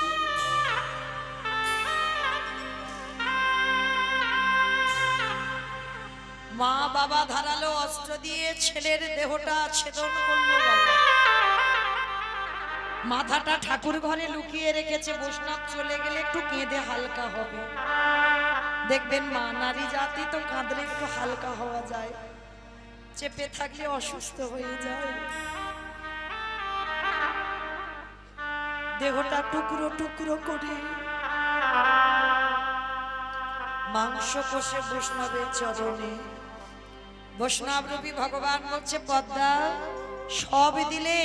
[SPEAKER 1] মা বাবা ধারালো অস্ত্র দিয়ে ছেলের দেহটা ছেদন করলো। বাবা মাথাটা ঠাকুর ঘরে লুকিয়ে রেখেছে, বৈষ্ণব চলে গেলে একটু কেঁদে হালকা হবে। দেখবেন মা নারী জাতি তো কাঁদলে একটু হালকা হওয়া যায়, চেপে থাকলে অসুস্থ হয়ে যায়। দেহটা টুকরো টুকরো করে মাংস কষে বৈষ্ণবের চরণে। বৈষ্ণব রূপী ভগবান বলছে, পদ্মা সব দিলে,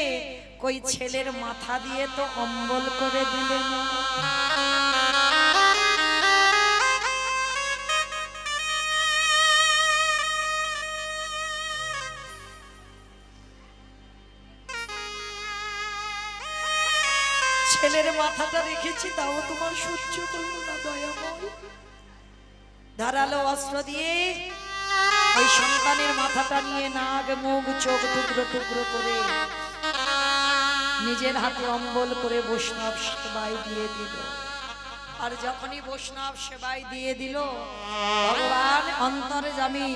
[SPEAKER 1] কই ছেলের মাথা দিয়ে তো অম্বল করে দিলে না। ছেলের মাথাটা রেখেছি, তাও তোমার সহ্য করলো না দয়াময়। ধারালো অস্ত্র দিয়ে ওই সন্তানের মাথাটা নিয়ে নাক মুখ চোখ টুকরো টুকরো করে নিজের হাতে অম্বল করে বৈষ্ণব সেবায় দিয়ে দিল। আর যখনই বৈষ্ণব সেবায় দিয়ে দিল, ভগবান অন্তর্যামী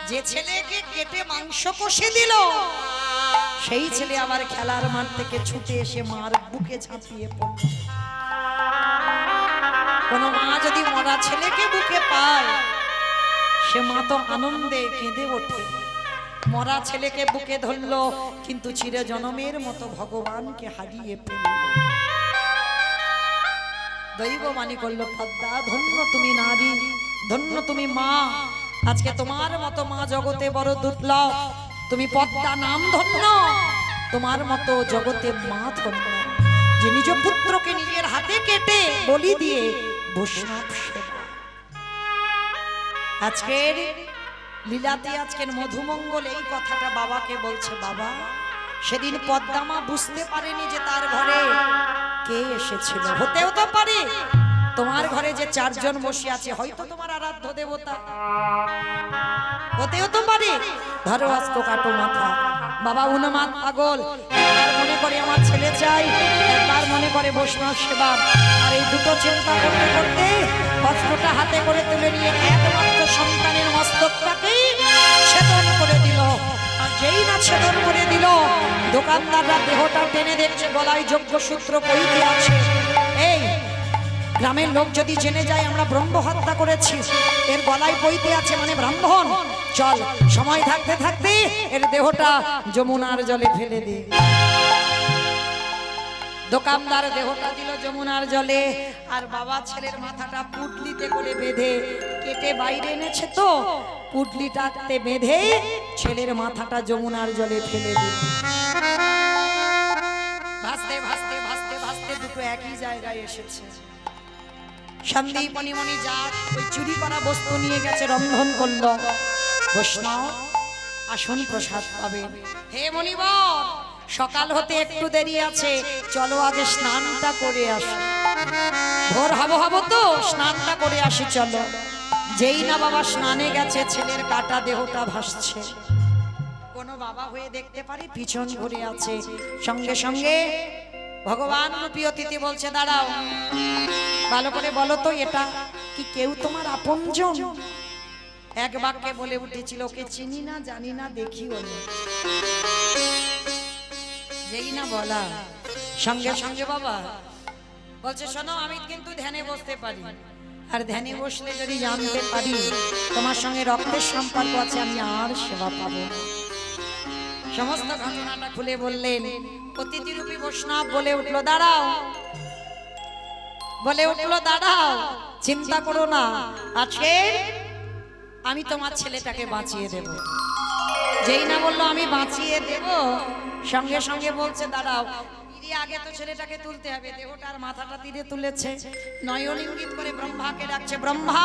[SPEAKER 1] যে ছেলেকে কেটে মাংস কষে দিল, সেই ছেলে আবার খেলার মাঠ থেকে ছুটে এসে মার বুকে ঝাঁপিয়ে পড়ল। কোন মা যদি মরা ছেলেকে বুকে পায়, সে মা তো আনন্দে কেঁদে ওঠে। মরা ছেলেকে বুকে ধরলো, কিন্তু চিরজনমের মতো ভগবানকে হারিয়ে ফেলল। দৈববাণী করলো, পদ্মা ধন্য তুমি নারী, ধন্য তুমি মা। আজকে তোমার মতো মা জগতে বড় দুর্লভ। তুমি পদ্মা নাম ধন্য, তোমার মতো জগতে মা ধন্য, যে নিজ পুত্রকে নিজের হাতে কেটে বলি দিয়ে বৈষ্ণব সেবা। আজকের লীলাতে, আজকের মধুমঙ্গল এই কথাটা বাবাকে বলছে। বাবা, সেদিন পদ্মা মা বুঝতে পারেনি যে তার ঘরে কে এসেছিল। হতেও তো পারে তোমার ঘরে যে চারজন বসে আছে, হয়তো তোমার আরাধ্য দেবতা। হতেও তো পারে। ধরো আস্ত কাটো মাথা। বাবা উন্মাদ পাগল, একবার মনে করে আমার ছেলে চাই, একবার মনে করে বৈষ্ণব সেবা। আর এই দুটো চিন্তা করতে করতে অস্ত্রটা হাতে করে তুলে নিয়ে একমাত্র সন্তানের মস্তকটাকেই ছেদন করে দিল। আর যেই না ছেদন করে দিল, দোকানদাররা দেহটা টেনে দেখছে গলায় যজ্ঞসূত্র পইতে আছে। এই গ্রামের লোক যদি জেনে যায় আমরা ব্রহ্ম হত্যা করেছি, এর গলায় পইতে আছে মানে ব্রাহ্মণ, চল সময় থাকতে থাকতে এর দেহটা যমুনার জলে ফেলে দে। দোকানদার দেহটা দিল যমুনার জলে, আর বাবা ছেলের মাথাটা পুটলিতে করে বেঁধে কেটে বাইরে এনেছে, তো পুটলিটাতে বেঁধে ছেলের মাথাটা যমুনার জলে ফেলে দিল। ভাসতে ভাসতে ভাসতে ভাসতে দুটো একই জায়গায় এসেছে। সন্দীপ মণিমণি যা ওই চুরি করা বস্তু নিয়ে গেছে, রন্ধন করল। বৈষ্ণব আসুন, প্রসাদ পাবে। হে মণিবর, সকাল হতে একটু দেরি আছে, চলো আগে স্নানটা করে আসি। ভোর হব হব তো, স্নানটা করে আসি চলো। যেই না বাবা স্নানে গেছে, ছেলের কাটা দেহটা ভাসছে। কোন বাবা হয়ে দেখতে পারি পিছন ঘুরে আছে। সঙ্গে সঙ্গে ভগবান রূপী অতিথি বলছে, দাঁড়াও, ভালো করে বলো তো, এটা কি কেউ তোমার আপনজন? এক বাক্যে বলে উঠেছিল, ওকে চিনি না, জানি না, দেখিও না। যেই না বলা, সঙ্গে সঙ্গে বাবা বলছে, শোনো, আমি কিন্তু ধ্যানে বসতে পারি, আর ধ্যানে বসলে যদি জানতে পারি তোমার সঙ্গে রক্তের সম্পর্ক আছে, আমি আর সেবা পাবো না। সমস্ত ঘটনাটা খুলে বললেন। অতিথি রূপী বৈষ্ণব বলে উঠলো, দাঁড়াও, বলে উঠলো, দাঁড়াও, চিন্তা করো না, আজকে আমি তোমার ছেলেটাকে বাঁচিয়ে দেব। যেই না বললো আমি বাঁচিয়ে দেব, সঙ্গে সঙ্গে বলছে, দাঁড়াও, আগে তো ছেলেটাকে তুলতে হবে। দেহটার মাথাটা তীরে তুলেছে, নয়ন ইঙ্গিত করে ব্রহ্মাকে ডাকছে, ব্রহ্মা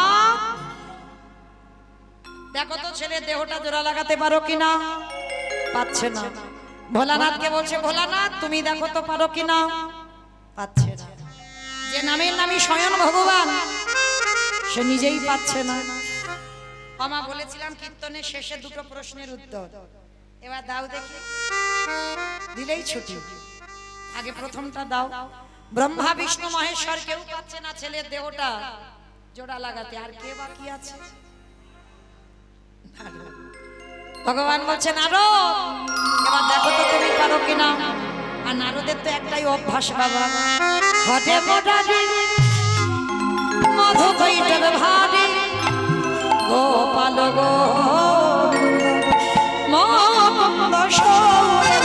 [SPEAKER 1] দেখো তো ছেলের দেহটা জোড়া লাগাতে পারো কিনা। পাচ্ছে না। ভোলানাথকে বলছে, ভোলানাথ তুমি দেখো তো পারো কিনা। পাচ্ছে না। যে নামের নামই স্বয়ং ভগবান, সে নিজেই পাচ্ছে না। আমা বলেছিলাম কীর্তনের শেষে দুটো প্রশ্নের উত্তর, এবার দাও দেখি। দিলেই ছুটি। আগে প্রথমটা দাও। ব্রহ্মা বিষ্ণু মহেশ্বর কেউ পাচ্ছে না ছেলের দেহটা জোড়া লাগাতে, আর কে বাকি আছে? ভগবান বলছে, নারদ এবার দেখো তো তুমি পারো কিনা। আর নারদের তো একটাই অভ্যাস বাবা, ঘটে মোটাটি মধু কৈটব ভারে গোপাল গো মন্দ সৌরে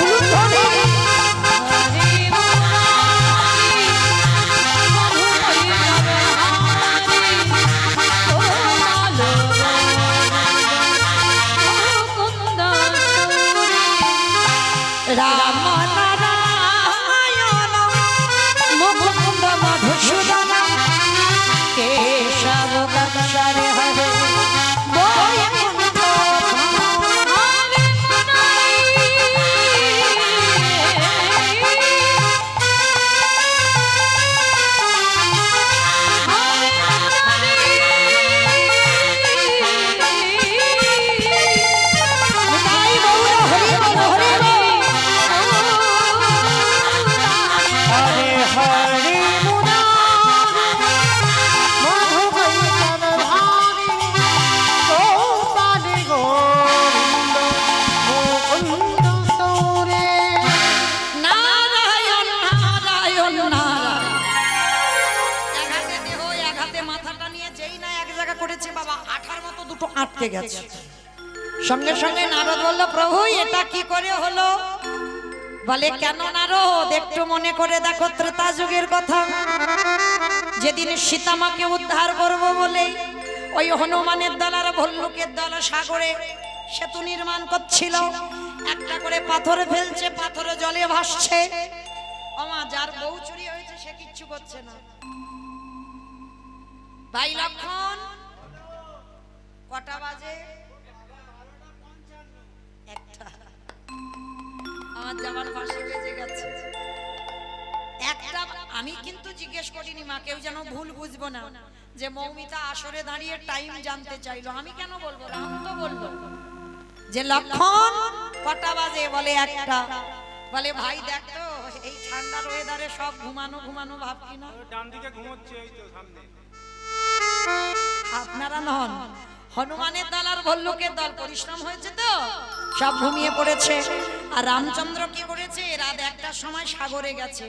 [SPEAKER 1] জায়গা করেছে বাবা, আঠার মতো দুটো আটকে গেছে। সঙ্গে সঙ্গে নারদ বলল, প্রভু এটা কি করে হলো? বলে, কেন নারদ, একটু মনে করে দেখো ত্রেতা যুগের কথা। যেদিন সীতামাকে উদ্ধার করব বলে ওই হনুমানের দল আর ভল্লুকের দল সাগরে সেতু নির্মাণ করছিল, একটা করে পাথর ফেলছে, পাথরে জলে ভাসছে। ওমা, যার বউ চুরি হয়েছে সে কিচ্ছু করছে না। ভাই লক্ষণ, কটা বাজে? একটা। আমার যাবার পাশে বেজে গেছে একটা। আমি কিন্তু জিজ্ঞেস করিনি মা, কেউ যেন ভুল বুঝবো না যে মৌমিতা আসরে দাঁড়িয়ে টাইম জানতে চাইলো। আমি কেন বলবো, রাম তো বললো যে লক্ষণ কটা বাজে? বলে একটা। বলে, ভাই দেখ তো এই ঠান্ডার ওয়েদারে সব ঘুমানো ঘুমানো ভাব কিনা।
[SPEAKER 3] ডান দিকে ঘুমোচ্ছে এই তো সামনে।
[SPEAKER 1] আপনারা নন, হনুমানের দল আর ভল্লুকের দল পরিশ্রম হয়েছে তো সব ঘুমিয়ে পড়েছে। আর রামচন্দ্র কি করেছে, রাত একটার সময় সাগরে গেছে।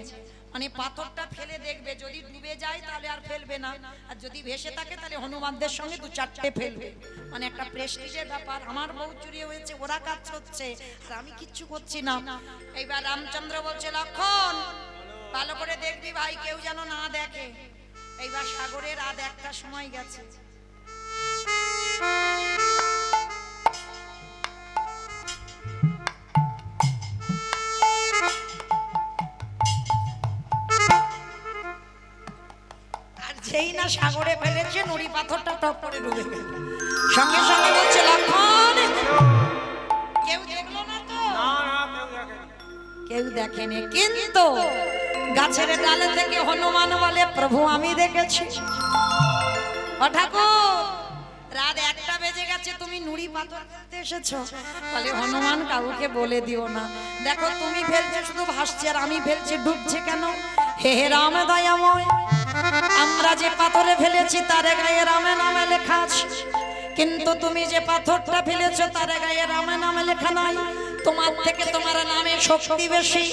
[SPEAKER 1] মানে পাথরটা ফেলে দেখবে, যদি ডুবে যায় তাহলে আর ফেলবে না, আর যদি ভেসে থাকে তাহলে হনুমানদের সঙ্গে দু চারটে ফেলবে। মানে একটা প্রেস্টিজের ব্যাপার। আমার বউ চুরি হয়েছে, ওরা কাজ হচ্ছে আর আমি কিচ্ছু করছি না। এইবার রামচন্দ্র বলছে, লক্ষণ ভালো করে দেখবি ভাই, কেউ যেন না দেখে। এইবার সাগরে রাত একটার সময় গেছে। আর যেই না সাগরে ফেলেছে, নুড়ি পাথরটা টপ করে ডুবে গেল। সঙ্গে সঙ্গে বলছে, লক্ষণ কেউ দেখলো না তো?
[SPEAKER 3] না না, কেউ দেখেনি।
[SPEAKER 1] কেউ দেখেনি, কিন্তু গাছের ডালে থেকে হনুমান বলে, প্রভু আমি দেখেছি। ও ঠাকুর, রাত একটা বেজে গেছে, তুমি নুড়ি পাথর ফেলতে এসেছো? বলে, হনুমান কাউকে বলে দিও না। দেখো তুমি ফেলছে শুধু ভাসছে, আর আমি ফেলছি ডুবছে কেন? হে হে রাম দয়াময়, আমরা যে পাথরে ফেলেছি তার গায়ে রামে নামে লেখা আছে, কিন্তু তুমি যে পাথরটা ফেলেছো তার গায়ে রামে নামে লেখা নাই। তোমার থেকে তোমার নামে শক্তি বেশি।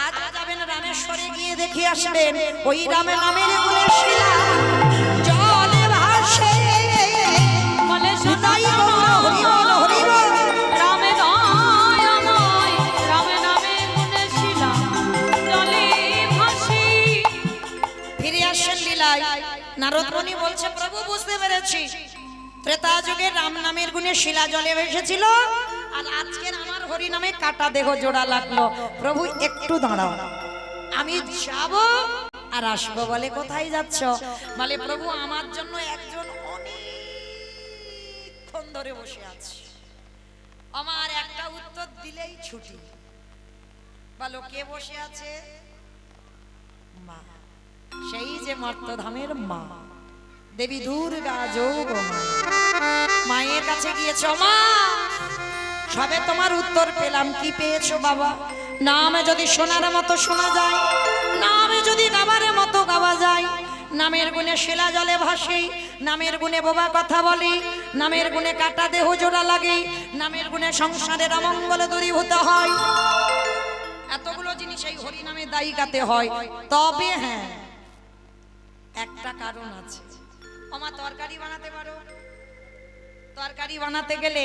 [SPEAKER 1] আজ যাবেন রামেশ্বরে, গিয়ে দেখে আসবেন ওই রামে নামের গুণের শিলা জলে ভাসে।
[SPEAKER 2] বলে
[SPEAKER 1] নিতাই গৌর হরি বল, হরি বল।
[SPEAKER 2] রামে দয়াময়, রামে নামে গুণের শিলা জলে ভাসি।
[SPEAKER 1] ফিরে আসেন লীলায়। নারদ মুনি বলছে, প্রভু বুঝতে পেরেছি, ত্রেতা যুগে রাম নামের গুণে শিলা জলে ভেসেছিল, আর আজকের আমার হরি নামে কাটা দেহ জোড়া লাগলো। প্রভু একটু দাঁড়াও, আমি যাব আর আসবো। বলে, কোথায় যাচ্ছ? বলে, প্রভু আমার জন্য একজন অনেকক্ষণ ধরে বসে আছে, আমার একটা উত্তর দিলেই ছুটি। বলো, কে বসে আছে? মা, সেই যে মর্তধামের মা, দেবী দুর্গা যোগ মায়ের কাছে গিয়েছ। মা, সবে তোমার উত্তর পেলাম। কি পেয়েছো বাবা? নামে যদি শোনার মতো শোনা যায়, নামে যদি গাবার মতো গাওয়া যায়, নামের গুণে শিলা জলে ভাসি, নামের গুণে বোবা কথা বলি, নামের গুণে কাটা দেহ জোড়া লাগে, নামের গুণে সংসারের অমঙ্গল দূরীভূত হয়। এতগুলো জিনিস এই হরি নামে দায়িকাতে হয়। তবে হ্যাঁ, একটা কারণ আছে। ওমা, তরকারি বানাতে পারো? তরকারি বানাতে গেলে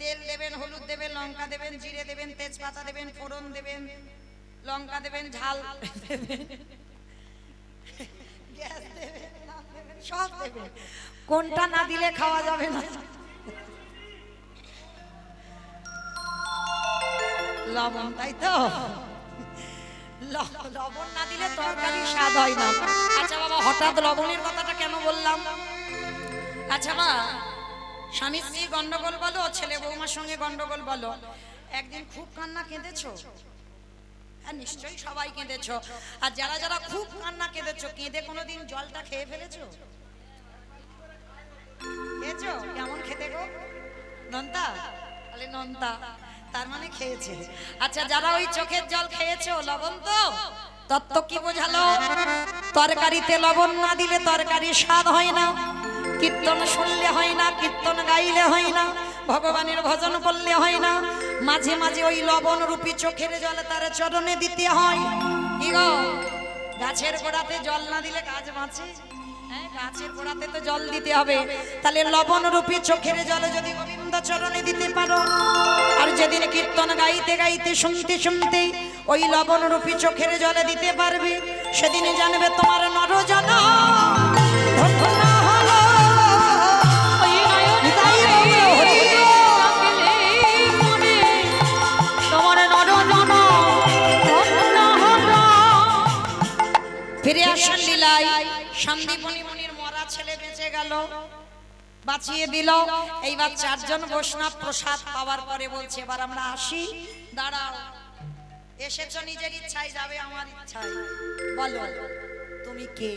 [SPEAKER 1] তেল দেবেন, হলুদ দেবেন, লঙ্কা দেবেন, জিরে দেবেন, তেজপাতা দেবেন, ফোড়ন দেবেন, লঙ্কা দেবেন, ঝাল দেবেন, গ্যাস দেবেন, নাম দেবেন, সব দেবেন। কোনটা না দিলে খাওয়া যাবে না? লবণ, তাই তো? লবণ না দিলে তরকারি স্বাদ হয় না। আচ্ছা বাবা, হঠাৎ লবণের কথাটা কেন বললাম? আচ্ছা মা, স্বামী স্ত্রী গন্ডগোল বলো, ছেলে বৌমার সঙ্গে গন্ডগোল বলো, একদিন খুব কান্না কেঁদেছো? হ্যাঁ, নিশ্চয়ই সবাই কেঁদেছো। আর যারা যারা খুব কান্না কেঁদেছো, কেঁদে কোনোদিন জলটা খেয়ে ফেলেছো? খেয়েছো? কেমন খেতে গো? নন্তা? তাহলে নন্তা, তার মানে খেয়েছে। আচ্ছা, যারা ওই চোখের জল খেয়েছো, লবণ তো তত্ত্ব কি বোঝালো? তরকারিতে লবণ না দিলে তরকারি স্বাদ হয় না, কীর্তন শুনলে হয় না, কীর্তন গাইলে হয় না, ভগবানের ভজন করলে হয় না। মাঝে মাঝে ওই লবণ রূপী চোখের জল তার চরণে দিতে হয়। কি গো, গাছের গোড়াতে জল না দিলে গাছ বাঁচে? হ্যাঁ, গাছের গোড়াতে তো জল দিতে হবে, তাহলে লবণ রূপী চোখের জল যদি গোবিন্দ চরণে দিতে পারো, আর যেদিন কীর্তন গাইতে গাইতে শুনতে শুনতে ওই লবণ রূপী চোখের জলে দিতে পারবে, সেদিনে জানবে তোমার নরজন ধন্য হলো।
[SPEAKER 2] ওই নয়ন
[SPEAKER 1] নিতাই গৌর হরি।
[SPEAKER 2] রাখলে মনে তোমার নরজন ধন্য হলো।
[SPEAKER 1] ফিরে আসেন লীলায়, সন্দীপনী মুনির মরা ছেলে বেঁচে গেল, বাঁচিয়ে দিল। এইবার চারজন বৈষ্ণব প্রসাদ পাওয়ার পরে বলছে এবার আমরা আসি। দাঁড়াও, এসেছো নিজের ইচ্ছায়, যাবে আমার ইচ্ছায়, বলো তুমি কে?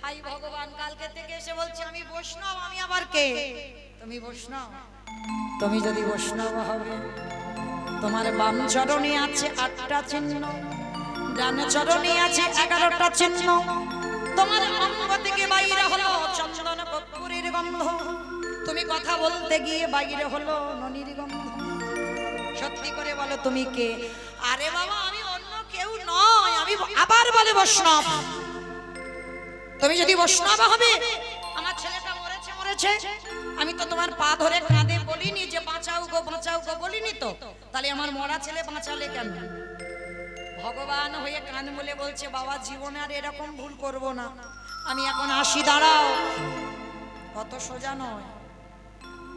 [SPEAKER 1] হাই ভগবান, কালকে থেকে এসে বলছে আমি বৈষ্ণব, আমি আবার কে? তুমি বৈষ্ণব? তুমি যদি বৈষ্ণব হবে, তোমার বাম চরণে আছে 8টা চিহ্ন, ডান চরণে আছে 11টা চিহ্ন, তোমার অঙ্গ থেকে বাইরে হলো চন্দন কর্পূরের গন্ধ, তুমি কথা বলতে গিয়ে বাইরে হলো ননির গন্ধ। সত্যি করে বলো তুমি কে? আরে বাবা, আমি অন্য কেউ নয়, আমি আবার বলে বৈষ্ণব। তুমি যদি বৈষ্ণব হবে, আমার ছেলেটা মরেছে মরেছে, আমি তো তোমার পা ধরে কাঁদে বলিনি যে বাঁচাও গো বলিনি তো, তাহলে আমার মরা ছেলে বাঁচালে কেন? ভগবান হয়ে কান বলে বলছে বাবা জীবনে আর এরকম ভুল করব না, আমি এখন আসি, দাঁড়াও। কত সোজা নয়,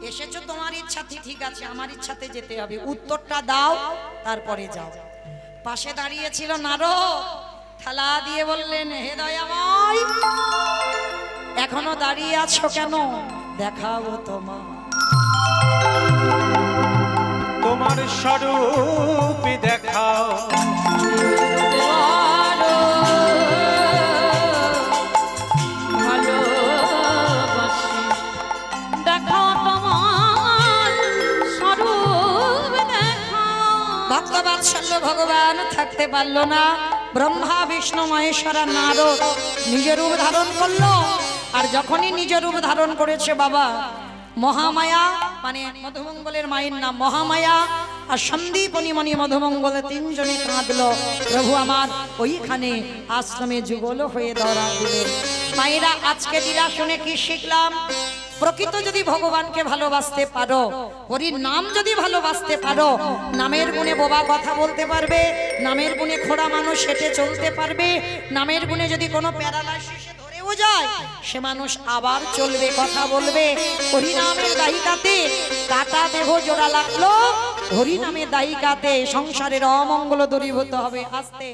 [SPEAKER 1] এসেছো তোমার ইচ্ছাতে, ঠিক আছে, আমার ইচ্ছাতে যেতে হবে, উত্তরটা দাও তারপরে যাও। পাশে দাঁড়িয়েছিল নারদ, থালা দিয়ে বললেন হে দয়াময়, এখনো দাঁড়িয়ে আছো কেন? দেখাবো তোমার
[SPEAKER 3] তোমার স্বরূপ দেখাও,
[SPEAKER 2] ভালোবাসি দেখাও তোমার স্বরূপ দেখাও।
[SPEAKER 1] ভক্তবাৎসল্য ভগবান থাকতে পারলো না, ব্রহ্মা বিষ্ণু মহেশ্বর আর নারদ নিজের রূপ ধারণ করলো। আর যখনই নিজের রূপ ধারণ করেছে বাবা, মহামায়া মানে মধুমঙ্গলের মায়ের নাম মহামায়া আর সন্দীপনী মণি মধুমঙ্গলে তিনজনে কাঁদলো, প্রভু আমার ওইখানে আশ্রমে যুগল হয়ে ধরা দিলেন। মায়েরা আজকে লীলা শুনে কি শিখলাম? প্রকৃত যদি ভগবানকে ভালোবাসতে পারো, হরির নাম যদি ভালোবাসতে পারো, নামের গুণে বোবা কথা বলতে পারবে, নামের গুণে খোড়া মানুষ হেঁটে চলতে পারবে, নামের গুণে যদি কোনো প্যারালাইসিসে ধরেও যায় সে মানুষ আবার চলবে, কথা বলবে। হরি নামের দায়িকাতে কাটা দেহ জোড়া লাগলো, হরি নামের দায়িকাতে সংসারের অমঙ্গল দূরীভূত হবে। আস্তে